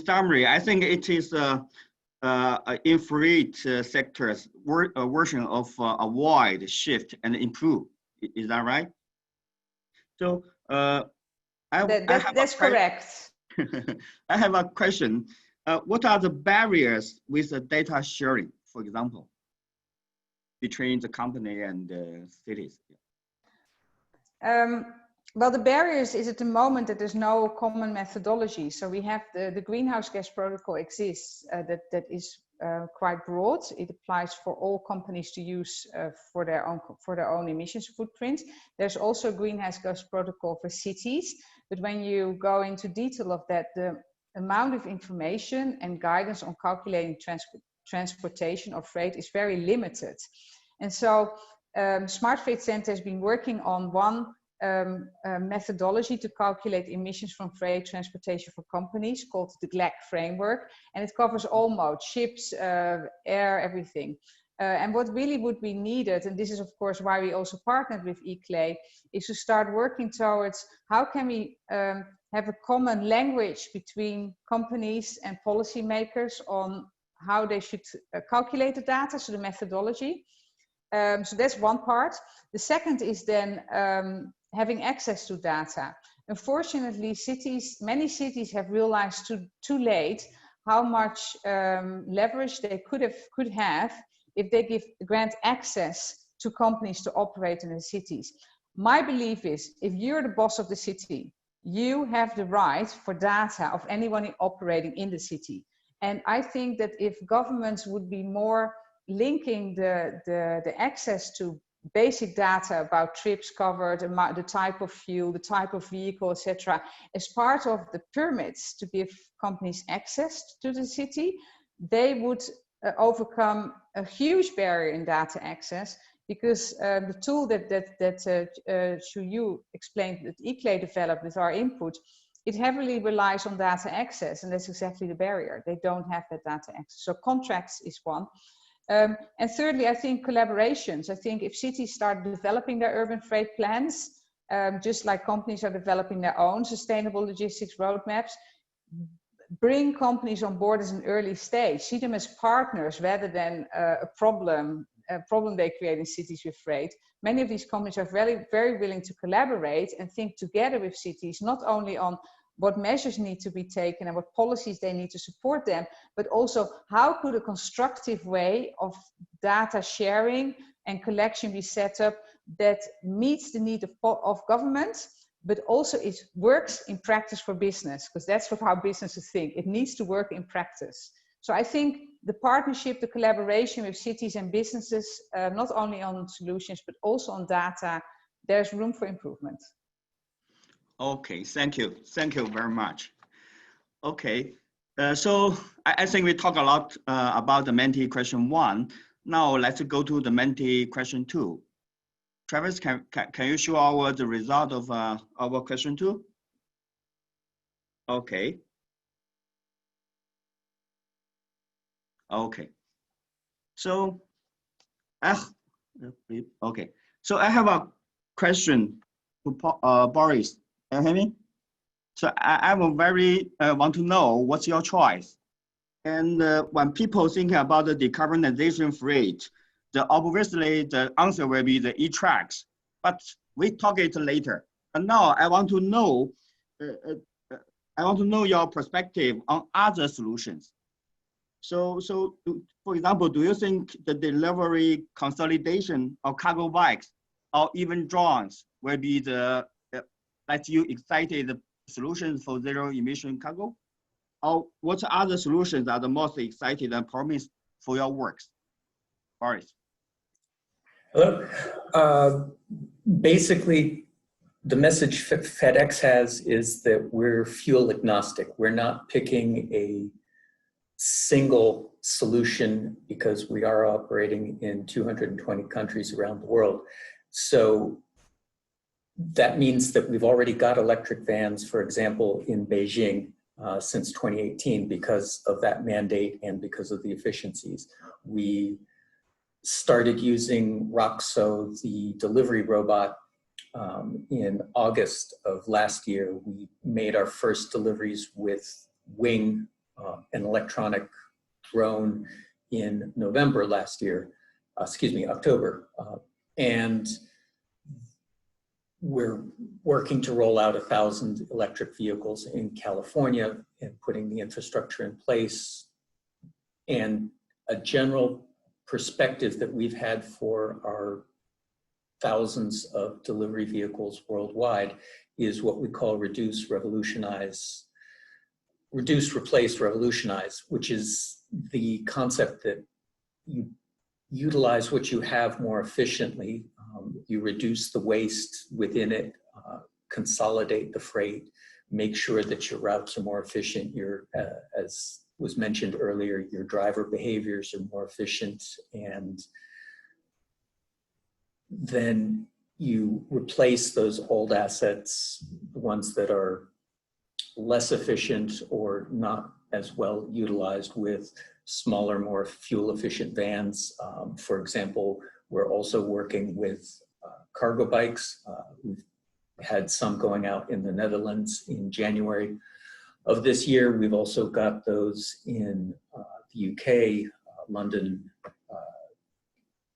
summary, I think it is in freight sectors version of avoid, shift, and improve. Is that right? So that's correct. I have a question. What are the barriers with the data sharing, for example, between the company and the cities? Well, the barriers is at the moment that there's no common methodology. So we have the greenhouse gas protocol exists that is quite broad. It applies for all companies to use for their own emissions footprint. There's also a greenhouse gas protocol for cities, but when you go into detail of that, the amount of information and guidance on calculating transportation or freight is very limited. And so Smart Freight Center has been working on one methodology to calculate emissions from freight transportation for companies called the GLAC framework, and it covers all modes, ships, air, everything. And what really would be needed, and this is of course why we also partnered with eClay, is to start working towards how can we have a common language between companies and policymakers on how they should calculate the data, so the methodology. So that's one part. The second is then having access to data. Unfortunately, many cities have realized too late how much leverage they could have if they grant access to companies to operate in the cities. My belief is, if you're the boss of the city, you have the right for data of anyone operating in the city. And I think that if governments would be more linking the access to basic data about trips covered, the type of fuel, the type of vehicle, etc., as part of the permits to give companies access to the city, they would overcome a huge barrier in data access, because the tool that Shuyu explained that eClay developed with our input, it heavily relies on data access, and that's exactly the barrier. They don't have that data access. So contracts is one. And thirdly, I think collaborations. I think if cities start developing their urban freight plans, just like companies are developing their own sustainable logistics roadmaps, bring companies on board as an early stage, see them as partners rather than a problem problem they create in cities with freight, many of these companies are very, very willing to collaborate and think together with cities, not only on what measures need to be taken and what policies they need to support them, but also how could a constructive way of data sharing and collection be set up that meets the need of government, but also it works in practice for business, because that's how businesses think. It needs to work in practice. So I think the partnership, the collaboration with cities and businesses, not only on solutions, but also on data, there's room for improvement. Okay, thank you. Thank you very much. Okay, so I think we talked a lot about the Menti question 1. Now let's go to the Menti question 2. Travis, can you show our the result of our question 2? Okay. Okay. So, okay. So I have a question to Boris. Can you hear me? So I will very want to know what's your choice. And when people think about the decarbonization freight, obviously the answer will be the e-tracks, but we talk it later. And now I want to know, your perspective on other solutions. So for example, do you think the delivery consolidation of cargo bikes or even drones will be the that you excited solutions for zero emission cargo? Or what other solutions are the most excited and promised for your works? Boris. Hello. Basically, the message FedEx has is that we're fuel agnostic. We're not picking a single solution because we are operating in 220 countries around the world. So that means that we've already got electric vans, for example, in Beijing since 2018 because of that mandate and because of the efficiencies. We started using Roxo, the delivery robot, in August of last year. We made our first deliveries with Wing, an electronic drone, in November last year, October. And we're working to roll out 1,000 electric vehicles in California and putting the infrastructure in place. And a general perspective that we've had for our thousands of delivery vehicles worldwide is what we call reduce, replace, revolutionize, which is the concept that you utilize what you have more efficiently. You reduce the waste within it, consolidate the freight, make sure that your routes are more efficient. As was mentioned earlier, your driver behaviors are more efficient, and then you replace those old assets, the ones that are less efficient or not as well utilized, with smaller, more fuel efficient vans. For example, we're also working with cargo bikes. We've had some going out in the Netherlands in January of this year. We've also got those in the UK, London,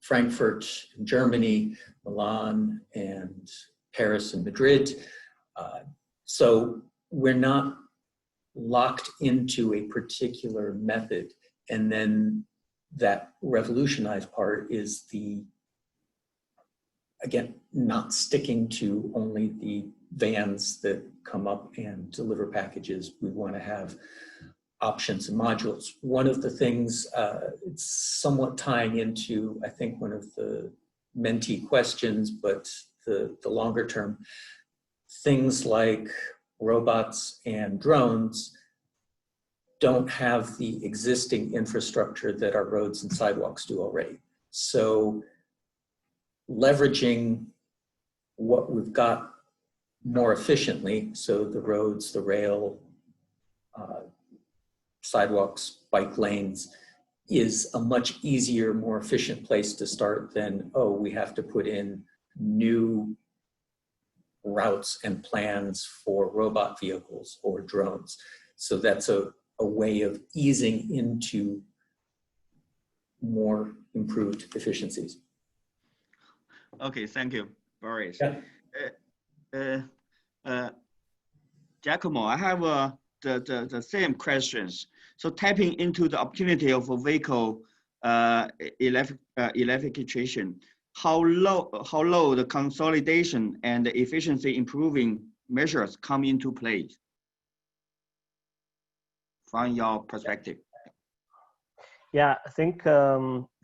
Frankfurt, Germany, Milan, and Paris and Madrid. So we're not locked into a particular method. And then that revolutionized part is again, not sticking to only the vans that come up and deliver packages. We want to have options and modules. One of the things, it's somewhat tying into, I think, one of the Menti questions, but the longer term, things like robots and drones don't have the existing infrastructure that our roads and sidewalks do already. So leveraging what we've got more efficiently, so the roads, the rail, sidewalks, bike lanes, is a much easier, more efficient place to start than, oh, we have to put in new routes and plans for robot vehicles or drones. So that's a way of easing into more improved efficiencies. Okay, thank you, Boris. Yeah. Giacomo, I have the same questions. So tapping into the opportunity of a vehicle electrification, how low the consolidation and the efficiency improving measures come into play from your perspective? Yeah, I think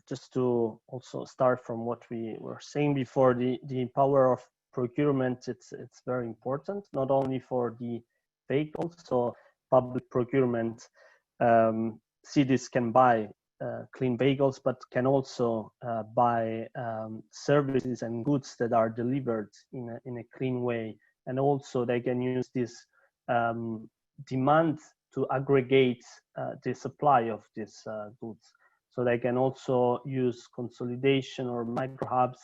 just to also start from what we were saying before, the power of procurement, it's very important, not only for the vehicles, so public procurement, cities can buy clean vehicles, but can also buy services and goods that are delivered in a clean way. And also they can use this demand to aggregate the supply of these goods. So they can also use consolidation or micro hubs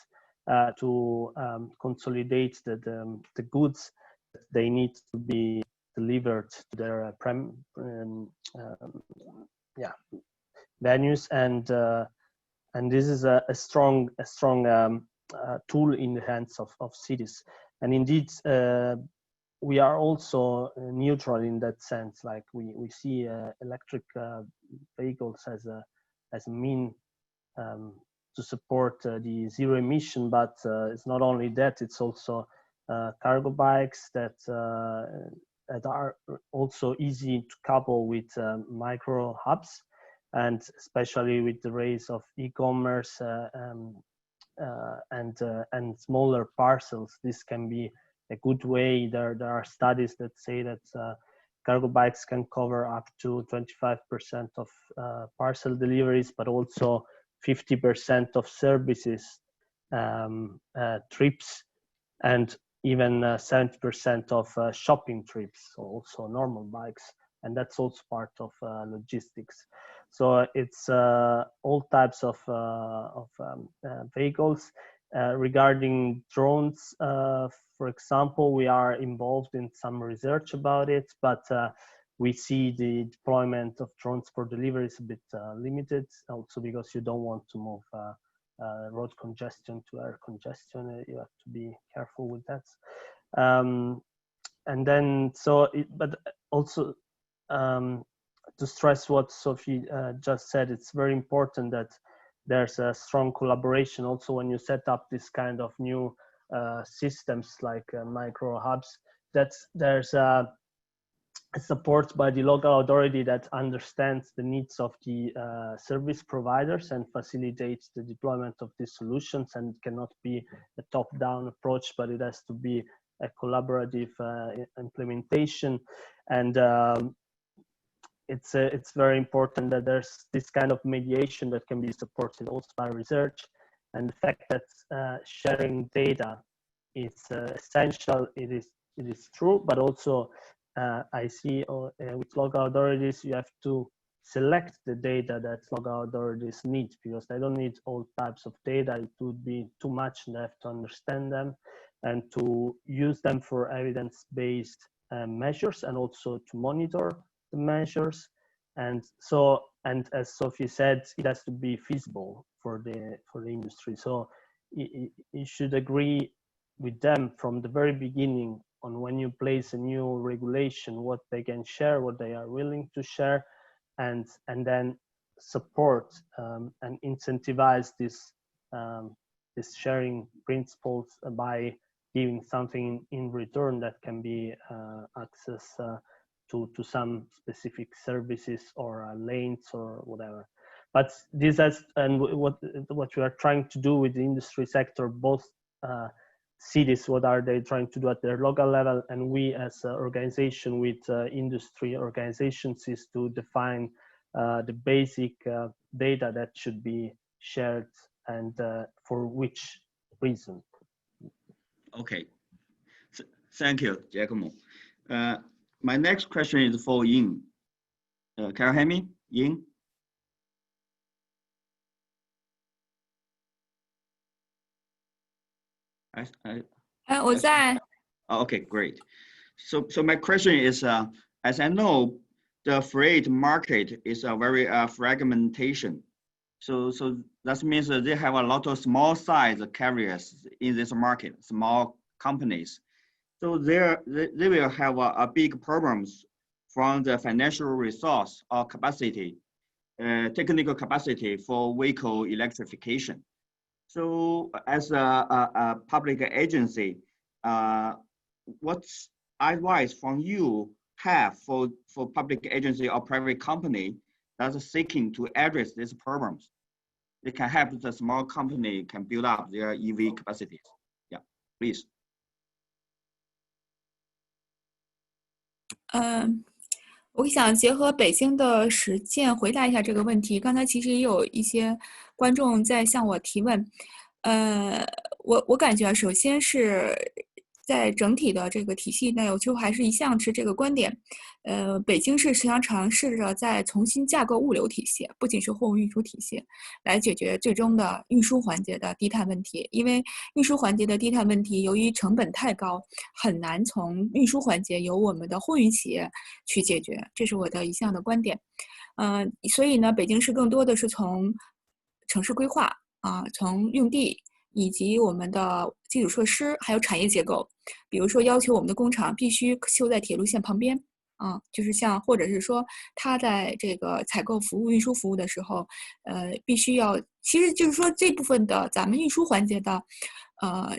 to consolidate the goods that they need to be delivered to their venues, and this is a strong tool in the hands of cities. And indeed, we are also neutral in that sense. Like we see electric vehicles as a mean to support the zero emission, but it's not only that, it's also cargo bikes that are also easy to couple with micro hubs, and especially with the rise of e-commerce and smaller parcels, this can be a good way. There are studies that say that cargo bikes can cover up to 25% of parcel deliveries, but also 50% of services trips, and even 70% of shopping trips, so also normal bikes, and that's also part of logistics. So it's all types of vehicles. Regarding drones, for example, we are involved in some research about it, but we see the deployment of drones for delivery is a bit limited, also because you don't want to move road congestion to air congestion. You have to be careful with that. And then, but also to stress what Sophie just said, it's very important that there's a strong collaboration also when you set up this kind of new systems like micro hubs, that there's a support by the local authority that understands the needs of the service providers and facilitates the deployment of these solutions. And it cannot be a top-down approach, but it has to be a collaborative implementation. And it's very important that there's this kind of mediation that can be supported also by research. And the fact that sharing data is essential, it is true, but also I see with local authorities, you have to select the data that local authorities need, because they don't need all types of data. It would be too much, and they have to understand them and to use them for evidence-based measures, and also to monitor the measures. And so, and as Sophie said, it has to be feasible for the industry. So you should agree with them from the very beginning on when you place a new regulation, what they can share, what they are willing to share, and then support and incentivize this sharing principles by giving something in return that can be access to some specific services or lanes or whatever. But this has, and what we are trying to do with the industry sector, both cities, what are they trying to do at their local level, and we as an organization with industry organizations, is to define the basic data that should be shared, and for which reason. Okay, thank you, Giacomo. My next question is for Ying. Can you hear me, Ying? Okay, great. So my question is, as I know, the freight market is a very fragmentation. So that means that they have a lot of small size carriers in this market, small companies. So they will have a big problems from the financial resource or capacity, technical capacity for vehicle electrification. So as a public agency, what advice from you have for public agency or private company that's seeking to address these problems? They can help the small company can build up their EV capacities. Yeah, please.我想结合北京的实践回答一下这个问题。刚才其实也有一些观众在向我提问，我感觉首先是在整体的这个体系内，我就还是一向持这个观点。北京市实际上尝试着在重新架构物流体系，不仅是货物运输体系，来解决最终的运输环节的低碳问题。因为运输环节的低碳问题，由于成本太高，很难从运输环节由我们的货运企业去解决，这是我的一项的观点。所以呢，北京市更多的是从城市规划从用地以及我们的基础设施，还有产业结构，比如说要求我们的工厂必须修在铁路线旁边。就是像，或者是说，他在这个采购服务、运输服务的时候，必须要，其实就是说这部分的咱们运输环节的，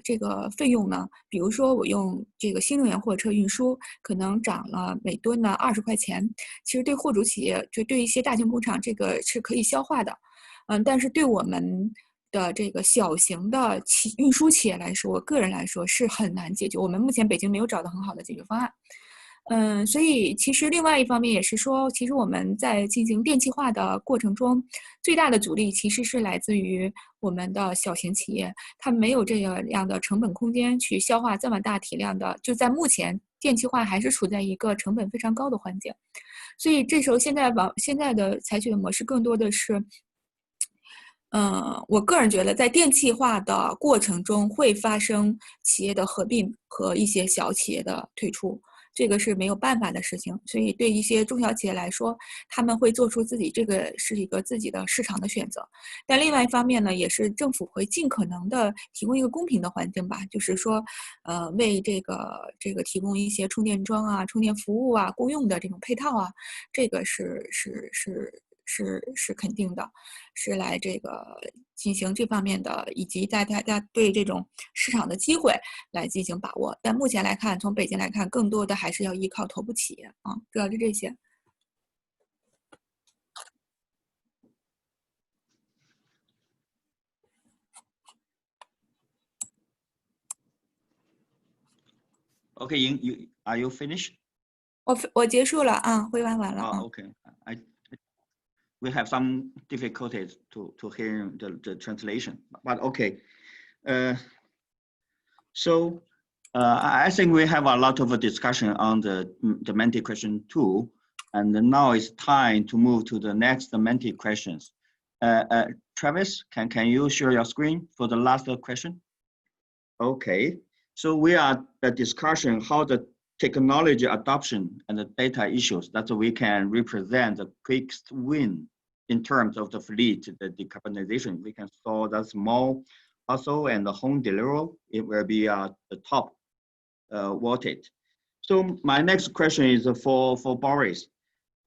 这个费用呢，比如说我用这个新能源货车运输，可能涨了每吨呢20块钱，其实对货主企业，就对一些大型工厂，这个是可以消化的，但是对我们的这个小型的运输企业来说，我个人来说是很难解决，我们目前北京没有找到很好的解决方案。所以其实另外一方面也是说，其实我们在进行电气化的过程中，最大的阻力其实是来自于我们的小型企业，它没有这样的成本空间去消化这么大体量的，就在目前电气化还是处在一个成本非常高的环节，所以这时候现在的采取的模式更多的是。我个人觉得，在电气化的过程中会发生企业的合并和一些小企业的退出，这个是没有办法的事情。所以对一些中小企业来说，他们会做出这个是一个自己的市场的选择。但另外一方面呢，也是政府会尽可能的提供一个公平的环境吧，就是说，为这个提供一些充电桩啊、充电服务啊、公用的这种配套啊，这个是肯定的，是来这个进行这方面的，以及大家对这种市场的机会来进行把握。但目前来看，从北京来看，更多的还是要依靠头部企业主要是这些。Okay, are you finished? 我结束了回完了。Okay. We have some difficulties to hear the translation, but okay. So I think we have a lot of a discussion on the Menti question 2, and now it's time to move to the next Menti questions. Travis, can you share your screen for the last question? Okay. So we are the discussion how the technology adoption and the data issues that we can represent the quickest win in terms of the fleet, the decarbonization. We can solve the small parcel and the home delivery. It will be the top wanted. So my next question is for Boris.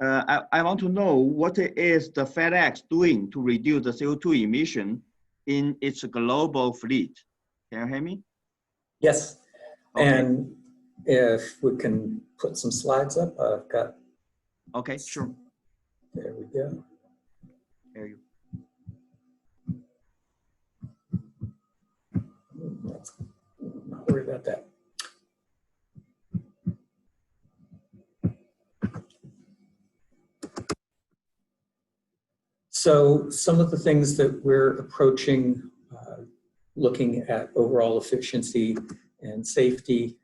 I want to know what is the FedEx doing to reduce the CO2 emission in its global fleet? Can you hear me? Yes, okay. And if we can put some slides up, I've got. Okay, sure. There we go. There you. Let's not worry about that. So some of the things that we're approaching, looking at overall efficiency and safety.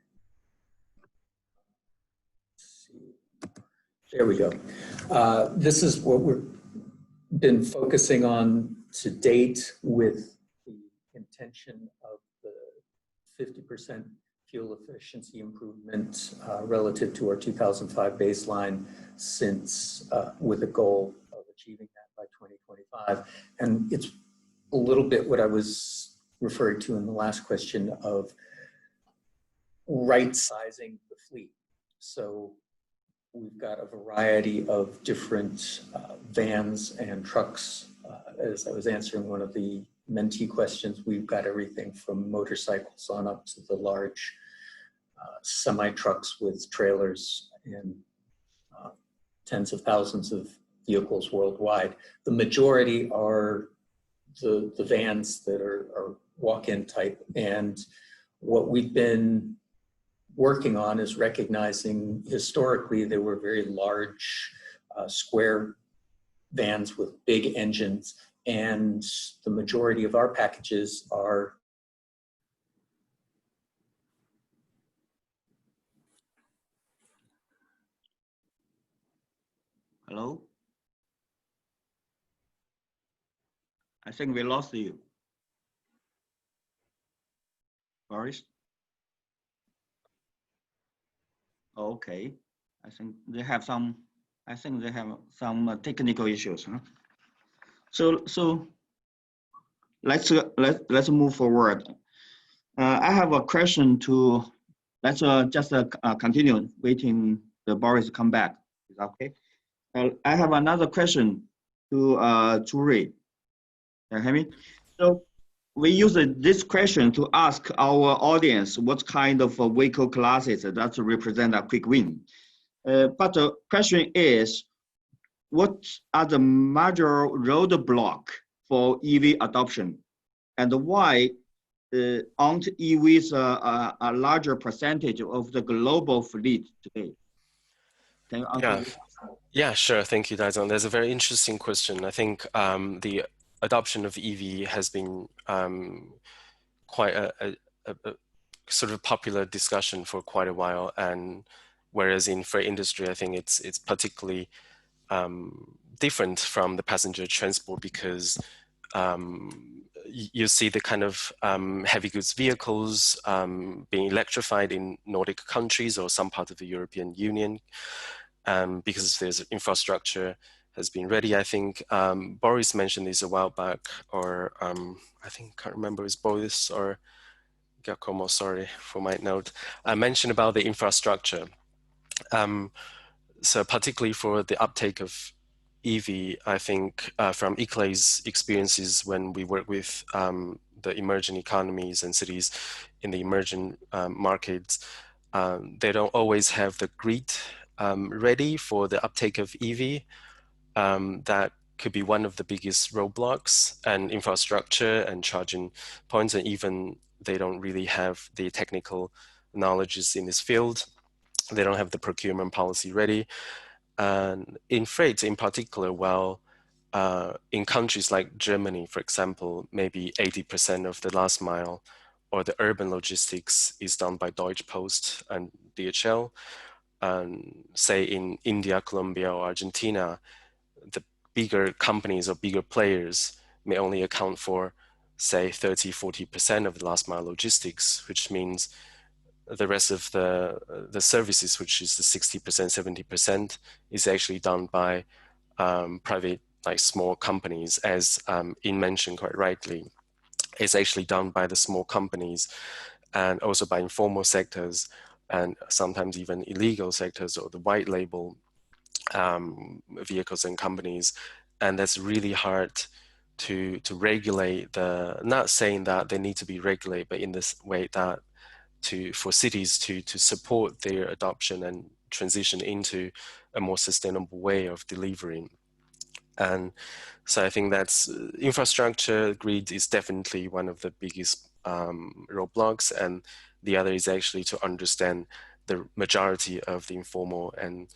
There we go. This is what we've been focusing on to date with the intention of the 50% fuel efficiency improvement relative to our 2005 baseline, since with a goal of achieving that by 2025. And it's a little bit what I was referring to in the last question of right sizing the fleet. So we've got a variety of different vans and trucks. As I was answering one of the mentee questions, we've got everything from motorcycles on up to the large semi-trucks with trailers and tens of thousands of vehicles worldwide. The majority are the vans that are walk-in type. And what we've been working on is recognizing historically there were very large square vans with big engines, and the majority of our packages are Hello? I think we lost you. Boris? Okay. I think they have some technical issues, huh? So let's move forward. I have a question to, let's just continue waiting the Boris to come back. Is that okay? I have another question to Zuri. Can you hear me? So we use this question to ask our audience what kind of vehicle classes that represent a quick win. But the question is, what are the major roadblocks for EV adoption, and why aren't EVs a larger percentage of the global fleet today? Can you answer this? Yeah, sure. Thank you, Daizong. That's a very interesting question. I think the adoption of EV has been quite a sort of popular discussion for quite a while, and whereas in freight industry, I think it's particularly different from the passenger transport because you see the kind of heavy goods vehicles being electrified in Nordic countries or some part of the European Union because there's infrastructure has been ready. I think Boris mentioned this a while back, or I think, can't remember, it's Boris or Giacomo, sorry for my note. I mentioned about the infrastructure. So particularly for the uptake of EV, I think from ICLEI's experiences when we work with the emerging economies and cities in the emerging markets, they don't always have the grid ready for the uptake of EV. That could be one of the biggest roadblocks, and infrastructure and charging points, and even they don't really have the technical knowledges in this field. They don't have the procurement policy ready. And in freight in particular, well, in countries like Germany, for example, maybe 80% of the last mile or the urban logistics is done by Deutsche Post and DHL. Say in India, Colombia, or Argentina, the bigger companies or bigger players may only account for, say, 30-40% of the last mile logistics, which means the rest of the services, which is the 60%, 70%, is actually done by private, like small companies, as In mentioned quite rightly. It's actually done by the small companies and also by informal sectors and sometimes even illegal sectors or the white label vehicles and companies. And that's really hard to regulate not saying that they need to be regulated, but in this way that for cities to support their adoption and transition into a more sustainable way of delivering. And so I think that's infrastructure grid is definitely one of the biggest roadblocks, and the other is actually to understand the majority of the informal and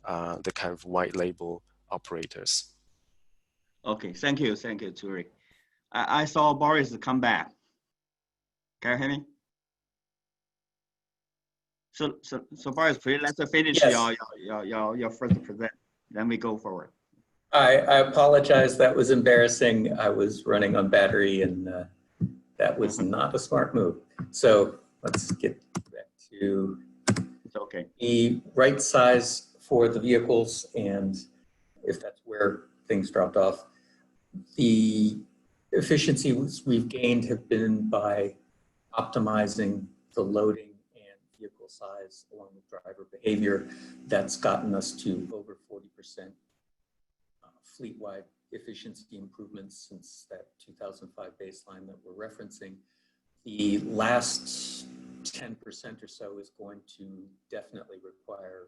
the kind of white label operators. Okay, thank you, Zuri. I saw Boris come back. Can you hear me? So Boris, please let's finish Yes. your first present, then we go forward. I apologize, that was embarrassing. I was running on battery and that was not a smart move. So let's get back to it's okay. The right size for the vehicles, and if that's where things dropped off. The efficiencies we've gained have been by optimizing the loading and vehicle size along with driver behavior. That's gotten us to over 40% fleet-wide efficiency improvements since that 2005 baseline that we're referencing. The last 10% or so is going to definitely require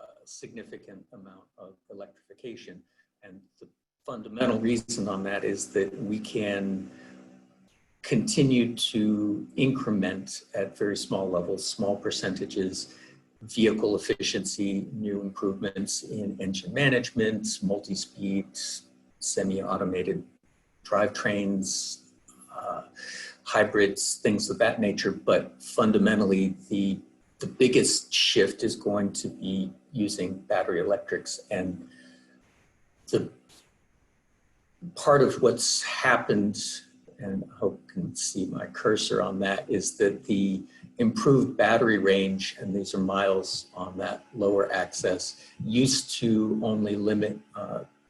a significant amount of electrification. And the fundamental reason on that is that we can continue to increment at very small levels, small percentages, vehicle efficiency, new improvements in engine management, multi-speed, semi-automated drivetrains, hybrids, things of that nature. But fundamentally, the biggest shift is going to be using battery electrics. And the part of what's happened, and I hope you can see my cursor on that, is that the improved battery range, and these are miles on that lower axis, used to only limit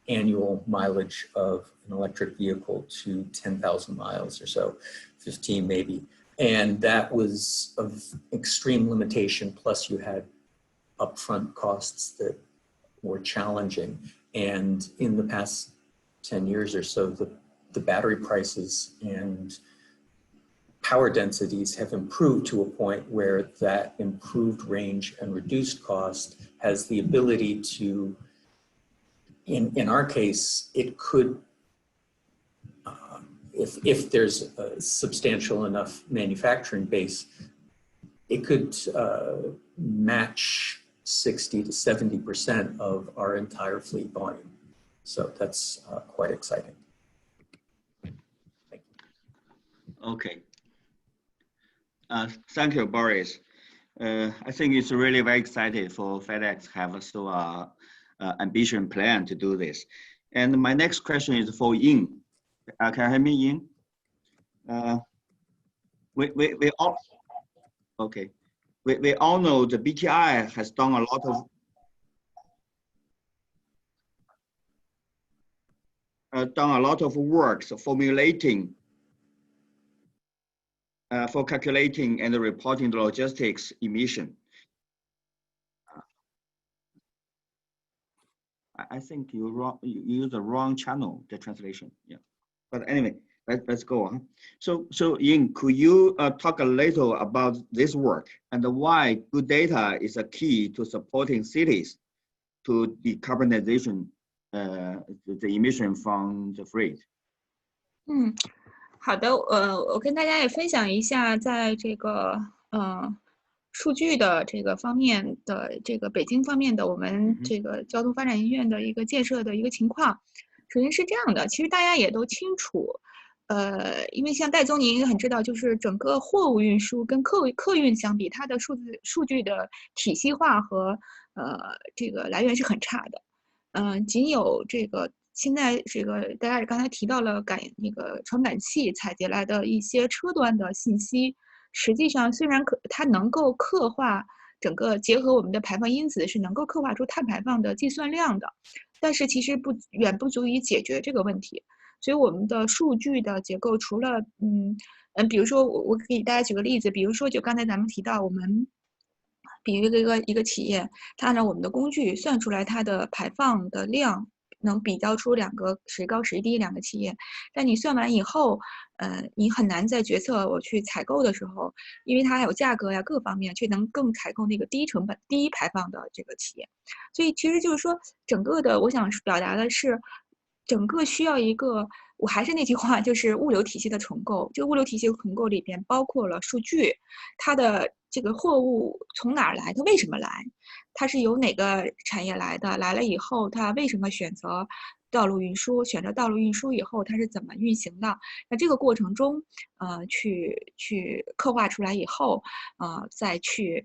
annual mileage of an electric vehicle to 10,000 miles or so, 15 maybe. And that was of extreme limitation, plus you had upfront costs that were challenging. And in the past 10 years or so, the battery prices and power densities have improved to a point where that improved range and reduced cost has the ability to, in our case, it could, if there's a substantial enough manufacturing base, it could match 60 to 70% of our entire fleet volume. So that's quite exciting. Thank you. Okay. Thank you, Boris. I think it's really very exciting for FedEx to have so ambitious plan to do this. And my next question is for Yin. Can you hear me, Yin? We all, okay. We all know the BTI has done a lot of work formulating for calculating and reporting the logistics emission. I think you use the wrong channel, the translation. Yeah, but anyway, let's go on. So Ying, could you talk a little about this work and why good data is a key to supporting cities to decarbonization the emission from the freight? 好的，我跟大家也分享一下，在这个数据的这个方面的这个北京方面的我们这个交通发展医院的一个建设的一个情况。首先是这样的，其实大家也都清楚，因为像戴总您很知道，就是整个货物运输跟客运相比，它的数据的体系化和这个来源是很差的。仅有这个现在这个大家刚才提到了那个传感器采集来的一些车端的信息，实际上虽然它能够刻画整个结合我们的排放因子是能够刻画出碳排放的计算量的，但是其实远不足以解决这个问题。所以我们的数据的结构除了比如说我给大家举个例子，比如说就刚才咱们提到我们。比如一个企业，它按照我们的工具算出来它的排放的量，能比较出两个谁高谁低两个企业。但你算完以后，你很难在决策我去采购的时候，因为它还有价格呀各方面，却能更采购那个低成本、低排放的这个企业。所以其实就是说，整个的我想表达的是，整个需要一个。我还是那句话，就是物流体系的重构。这个物流体系重构里边包括了数据，它的这个货物从哪儿来，它为什么来，它是由哪个产业来的，来了以后它为什么选择道路运输，选择道路运输以后它是怎么运行的。那这个过程中，去刻画出来以后，再去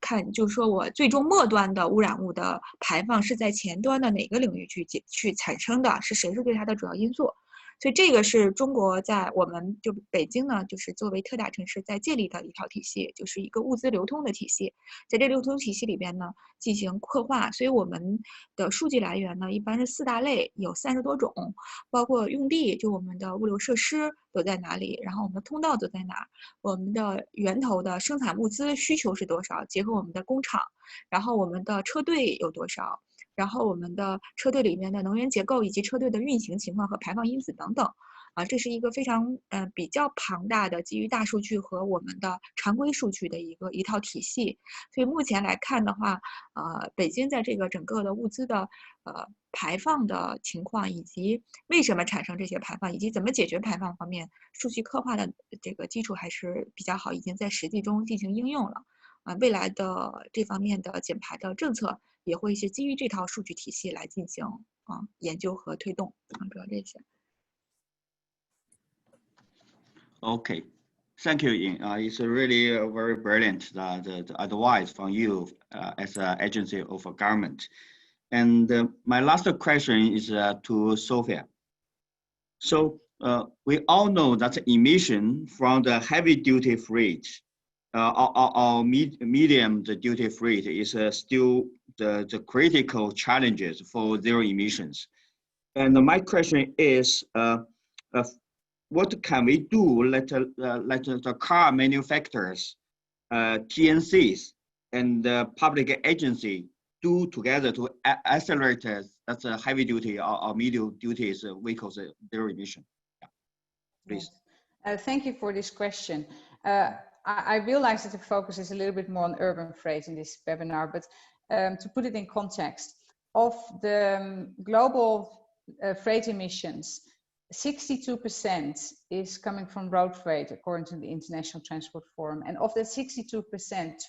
看，就是说我最终末端的污染物的排放是在前端的哪个领域去产生的，是谁是对它的主要因素。所以这个是中国在我们就北京呢，就是作为特大城市在建立的一套体系，就是一个物资流通的体系。在这流通体系里边呢，进行刻画。所以我们的数据来源呢，一般是4大类，有30多种，包括用地，就我们的物流设施都在哪里，然后我们的通道都在哪儿，我们的源头的生产物资需求是多少，结合我们的工厂，然后我们的车队有多少。然后我们的车队里面的能源结构以及车队的运行情况和排放因子等等，这是一个非常比较庞大的基于大数据和我们的常规数据的一套体系。所以目前来看的话，北京在这个整个的物资的排放的情况，以及为什么产生这些排放，以及怎么解决排放方面，数据刻画的这个基础还是比较好，已经在实际中进行应用了。未来的这方面的减排的政策也会是基于这套数据体系来进行研究和推动主要这些。Okay, thank you, Ying. It's really very brilliant the advice from you as an agency of a government. And my last question is to Sophia. So we all know that emission from the heavy duty freight or medium duty freight is still the critical challenges for zero emissions. And my question is, what can we do let the car manufacturers, TNCs, and the public agency do together to accelerate that's a heavy duty or medium duty vehicles zero emission? Yeah. Please. Yes. Thank you for this question. I realize that the focus is a little bit more on urban freight in this webinar, but to put it in context, of the global freight emissions, 62% is coming from road freight, according to the International Transport Forum. And of that 62%,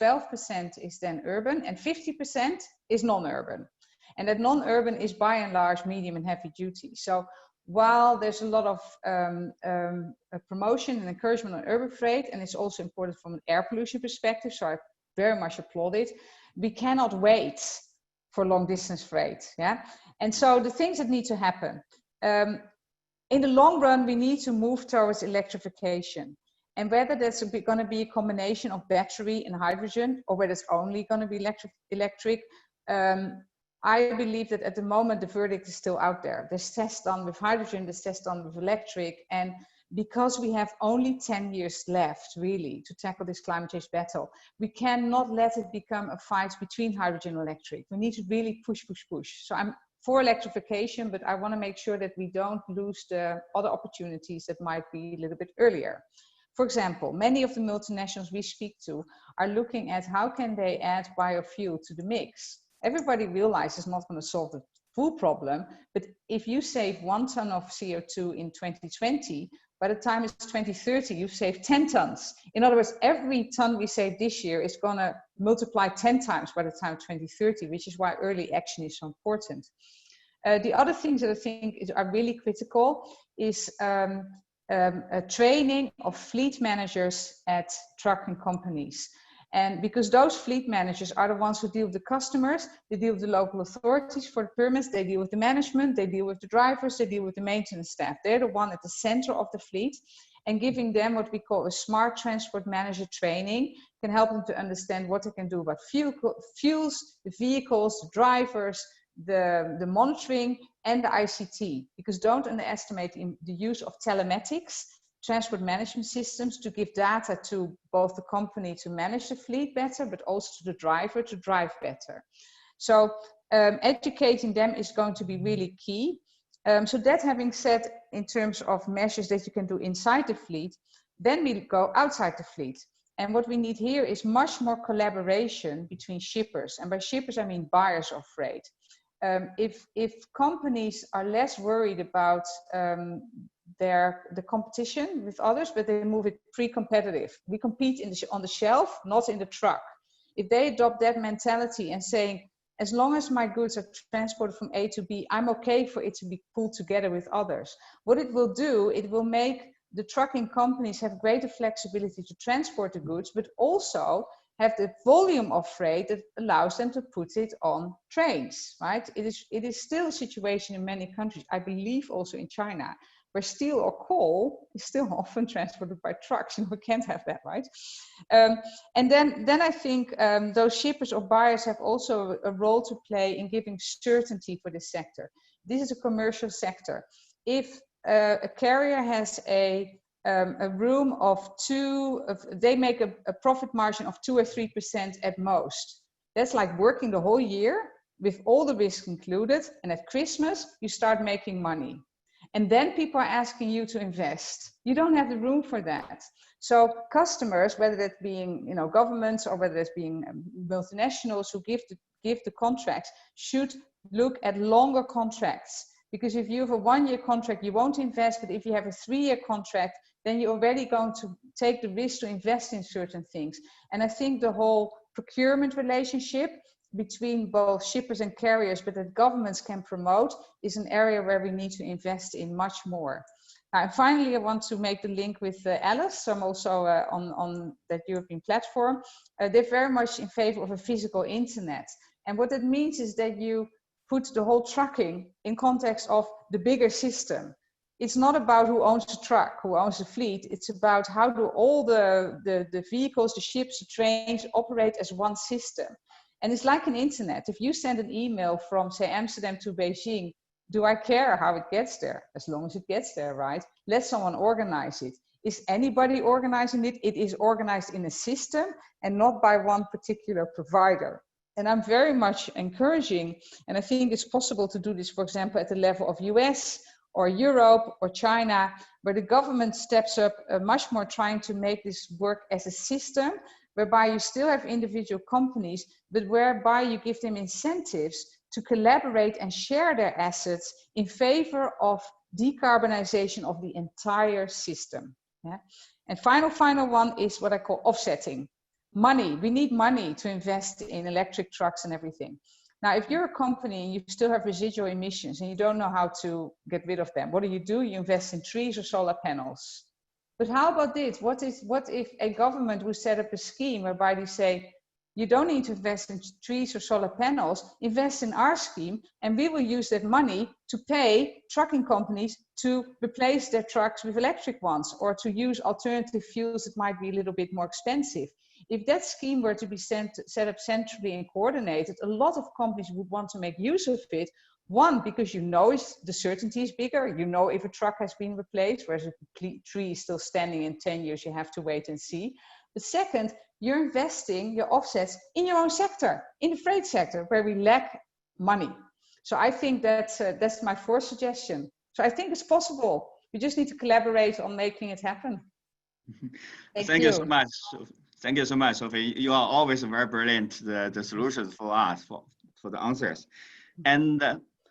12% is then urban and 50% is non-urban. And that non-urban is by and large medium and heavy duty. So while there's a lot of promotion and encouragement on urban freight, and it's also important from an air pollution perspective, so I very much applaud it, we cannot wait for long distance freight. Yeah? And so the things that need to happen, in the long run, we need to move towards electrification. And whether that's going to be a combination of battery and hydrogen, or whether it's only going to be electric, I believe that at the moment, the verdict is still out there. There's tests done with hydrogen, there's tests done with electric. And because we have only 10 years left, really, to tackle this climate change battle, we cannot let it become a fight between hydrogen and electric. We need to really push, push, push. So I'm for electrification, but I want to make sure that we don't lose the other opportunities that might be a little bit earlier. For example, many of the multinationals we speak to are looking at how can they add biofuel to the mix. Everybody realizes it's not going to solve the full problem, but if you save 1 ton of CO2 in 2020, by the time it's 2030, you've saved 10 tons. In other words, every ton we save this year is going to multiply 10 times by the time 2030, which is why early action is so important. The other things that I think are really critical is training of fleet managers at trucking companies. And because those fleet managers are the ones who deal with the customers, they deal with the local authorities for the permits, they deal with the management, they deal with the drivers, they deal with the maintenance staff. They're the one at the center of the fleet, and giving them what we call a smart transport manager training can help them to understand what they can do about fuels, the vehicles, the drivers, the monitoring, and the ICT. Because don't underestimate the use of telematics, transport management systems, to give data to both the company to manage the fleet better, but also to the driver to drive better. So educating them is going to be really key. So that having said, in terms of measures that you can do inside the fleet, then we go outside the fleet. And what we need here is much more collaboration between shippers. And by shippers, I mean buyers of freight. If companies are less worried about the competition with others, but they move it pre-competitive. We compete on the shelf, not in the truck. If they adopt that mentality and saying, as long as my goods are transported from A to B, I'm okay for it to be pulled together with others. What it will do, it will make the trucking companies have greater flexibility to transport the goods, but also have the volume of freight that allows them to put it on trains, right? It is still a situation in many countries, I believe also in China, where steel or coal is still often transported by trucks, and we can't have that, right? And then I think those shippers or buyers have also a role to play in giving certainty for this sector. This is a commercial sector. If a carrier has a room of they make a profit margin of 2 or 3% at most. That's like working the whole year with all the risks included. And at Christmas, you start making money. And then people are asking you to invest. You don't have the room for that. So customers, whether that being governments or whether it's being multinationals who give the contracts, should look at longer contracts. Because if you have a 1-year contract, you won't invest. But if you have a 3-year contract, then you're already going to take the risk to invest in certain things. And I think the whole procurement relationship between both shippers and carriers, but that governments can promote, is an area where we need to invest in much more. And finally, I want to make the link with Alice. I'm also on that European platform. They're very much in favor of a physical internet. And what that means is that you put the whole trucking in context of the bigger system. It's not about who owns the truck, who owns the fleet. It's about how do all the vehicles, the ships, the trains operate as one system. And it's like an internet. If you send an email from, say, Amsterdam to Beijing, do I care how it gets there? As long as it gets there, right? Let someone organize it. Is anybody organizing it? It is organized in a system and not by one particular provider. And I'm very much encouraging, and I think it's possible to do this, for example, at the level of US or Europe or China, where the government steps up much more trying to make this work as a system, whereby you still have individual companies, but whereby you give them incentives to collaborate and share their assets in favor of decarbonization of the entire system. Yeah? And final one is what I call offsetting. Money, we need money to invest in electric trucks and everything. Now, if you're a company and you still have residual emissions and you don't know how to get rid of them, what do? You invest in trees or solar panels. But how about this? What if a government would set up a scheme whereby they say, you don't need to invest in trees or solar panels, invest in our scheme, and we will use that money to pay trucking companies to replace their trucks with electric ones, or to use alternative fuels that might be a little bit more expensive. If that scheme were to be set up centrally and coordinated, a lot of companies would want to make use of it. One, because the certainty is bigger. You know if a truck has been replaced, whereas a tree is still standing in 10 years, you have to wait and see. But second, you're investing your offsets in your own sector, in the freight sector, where we lack money. So I think that's my fourth suggestion. So I think it's possible. We just need to collaborate on making it happen. Thank you so much. Thank you so much, Sophie. You are always very brilliant, the solutions for us, for the answers. And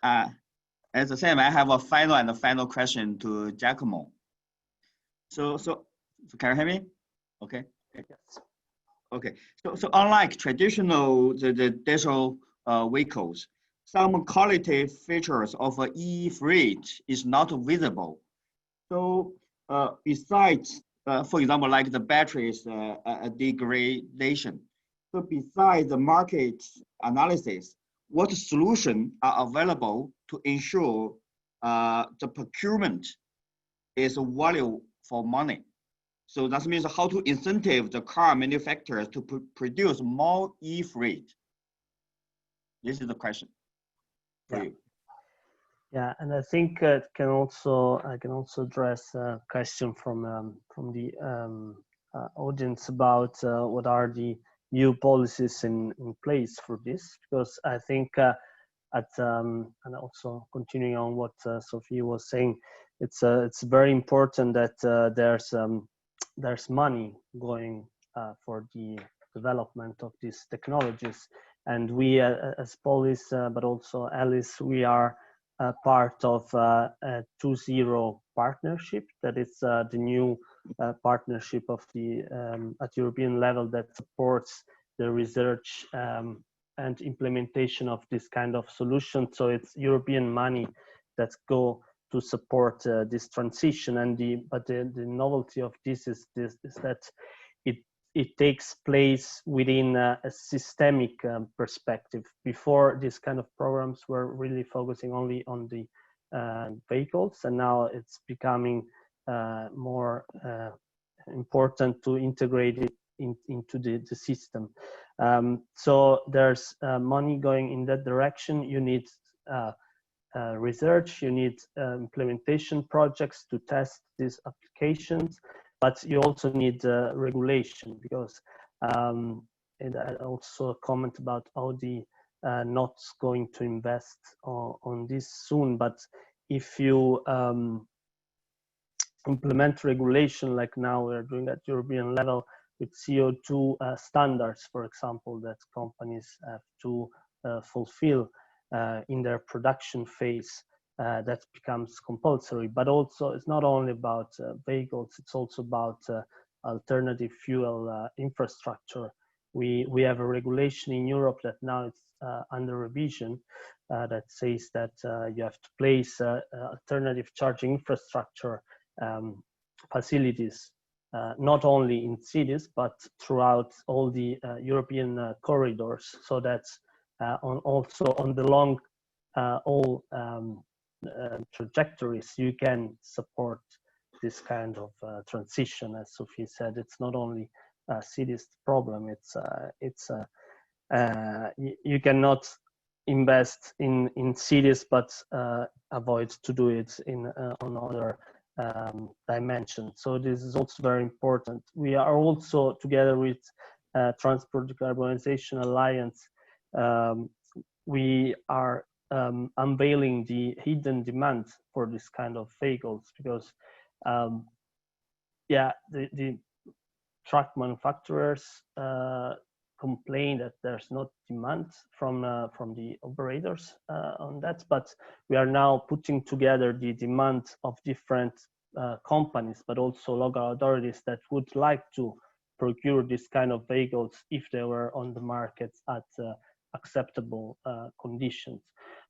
as the same, I have a final question to Giacomo. So can you hear me? Okay. Okay. So unlike traditional the diesel vehicles, some quality features of e-freight is not visible. So besides, for example, like the batteries degradation. So besides the market analysis, what solutions are available to ensure the procurement is value for money? So that means how to incentive the car manufacturers to produce more e-freight. This is the question for you. Yeah, and I think I can also address a question from the audience about what are the new policies in place for this, because I think and also continuing on what Sophie was saying, it's very important that there's money going for the development of these technologies, and we as Polis, but also Alice, we are part of a 2.0 partnership. That is the new partnership of the at European level that supports the research and implementation of this kind of solution. So it's European money that go to support this transition. And the novelty of this is that it takes place within a systemic perspective. Before, this kind of programs were really focusing only on the vehicles, and now it's becoming more important to integrate it into the system. So there's money going in that direction. You need research, you need implementation projects to test these applications, but you also need regulation, because and also a comment about Audi not going to invest on this soon, but if you implement regulation like now we're doing at European level with CO2 standards, for example, that companies have to fulfill in their production phase, that becomes compulsory. But also it's not only about vehicles, it's also about alternative fuel infrastructure. We have a regulation in Europe that now it's under revision that says that you have to place alternative charging infrastructure facilities, not only in cities, but throughout all the European corridors, so that also on the long trajectories, you can support this kind of transition. As Sophie said, it's not only a cities problem, you cannot invest in cities, but avoid to do it on other dimension. So this is also very important. We are also, together with Transport Decarbonization Alliance, we are unveiling the hidden demand for this kind of vehicles, because the truck manufacturers complain that there's not demand from the operators on that, but we are now putting together the demand of different companies, but also local authorities that would like to procure this kind of vehicles if they were on the market at acceptable conditions.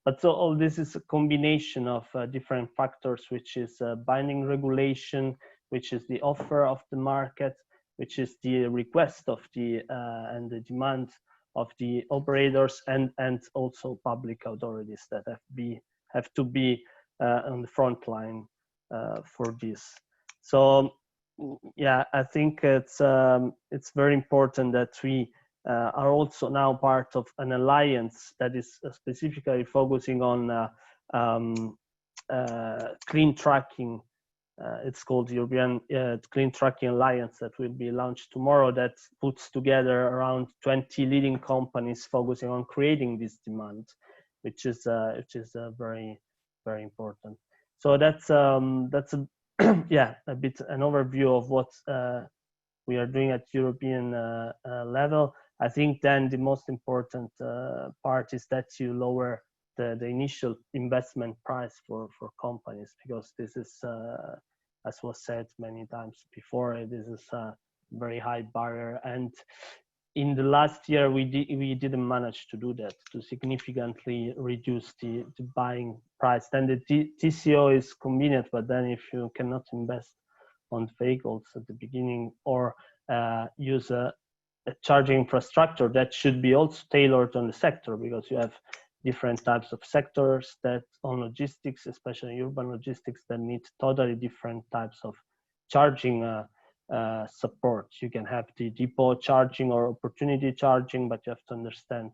But so all this is a combination of different factors, which is binding regulation, which is the offer of the market, which is the request of the and the demand of the operators, and also public authorities that have to be on the front line for this. So yeah, I think it's very important that we are also now part of an alliance that is specifically focusing on clean tracking. It's called the European Clean Trucking Alliance, that will be launched tomorrow, that puts together around 20 leading companies focusing on creating this demand, which is very, very important. So that's a yeah, a bit an overview of what we are doing at European level. I think then the most important part is that you lower the initial investment price for companies, because this is, as was said many times before, this is a very high barrier. And in the last year, we didn't manage to do that, to significantly reduce the buying price. Then the TCO is convenient, but then if you cannot invest on vehicles at the beginning, or use a charging infrastructure that should be also tailored on the sector, because you have different types of sectors that on logistics, especially urban logistics, that need totally different types of charging support. You can have the depot charging or opportunity charging, but you have to understand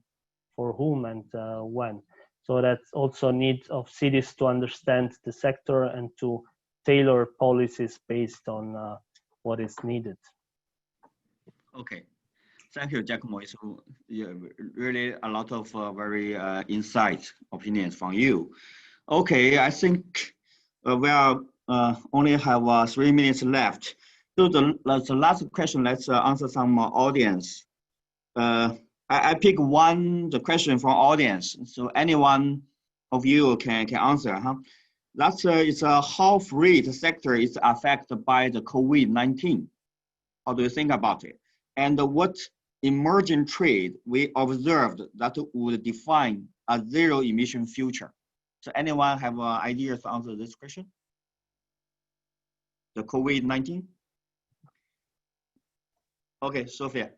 for whom and when. So that's also need of cities to understand the sector and to tailor policies based on what is needed. Okay. Thank you, Giacomo. It's really a lot of very insight opinions from you. Okay, I think we are only have 3 minutes left. So the last question, let's answer some audience. I pick the question from audience. So anyone of you can answer. That's it's how freight sector is affected by the COVID-19. How do you think about it? And what emerging trade we observed that would define a zero-emission future? So anyone have ideas to answer this question? The COVID-19? Okay, Sophia.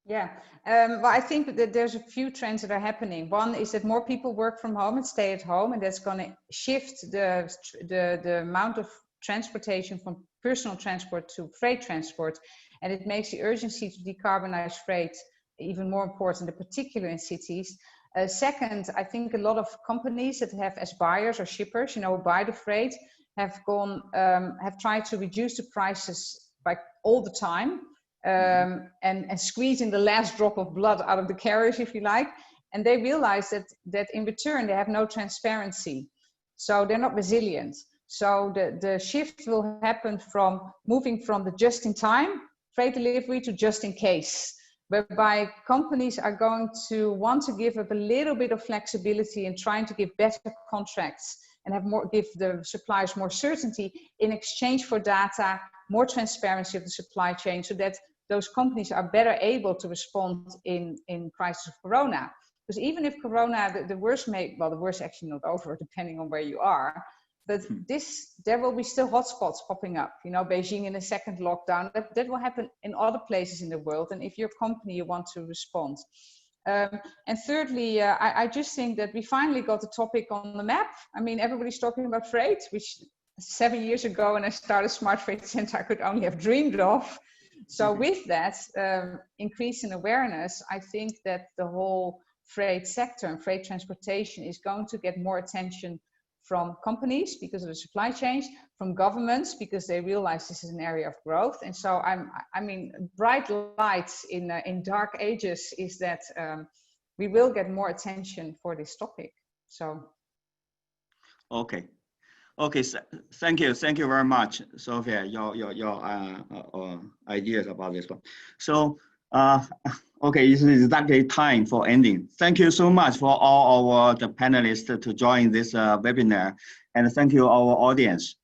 Yeah, well, I think that there's a few trends that are happening. One is that more people work from home and stay at home, and that's going to shift the amount of transportation from personal transport to freight transport, and it makes the urgency to decarbonize freight even more important, in particular in cities. Second, I think a lot of companies that have as buyers or shippers, you know, buy the freight, have tried to reduce the prices by all the time. And squeezing the last drop of blood out of the carriers, if you like. And they realize that in return, they have no transparency. So they're not resilient. So the shift will happen from moving from the just-in-time freight delivery to just-in-case, whereby companies are going to want to give up a little bit of flexibility and trying to give better contracts and give the suppliers more certainty in exchange for data, more transparency of the supply chain, so that those companies are better able to respond in crisis of Corona. Because even if Corona, the worst the worst actually not over, depending on where you are, but there will be still hotspots popping up. You know, Beijing in a second lockdown, that will happen in other places in the world. And if you're a company, you want to respond. And thirdly, I just think that we finally got the topic on the map. I mean, everybody's talking about freight, which 7 years ago when I started Smart Freight Center, I could only have dreamed of. So with that increase in awareness, I think that the whole freight sector and freight transportation is going to get more attention from companies because of the supply chains, from governments because they realize this is an area of growth. And so I mean, bright lights in dark ages is that we will get more attention for this topic. So. Okay. Okay, so thank you very much, Sophia. Your ideas about this one. So, okay, it's exactly time for ending. Thank you so much for all the panelists to join this webinar, and thank you our audience.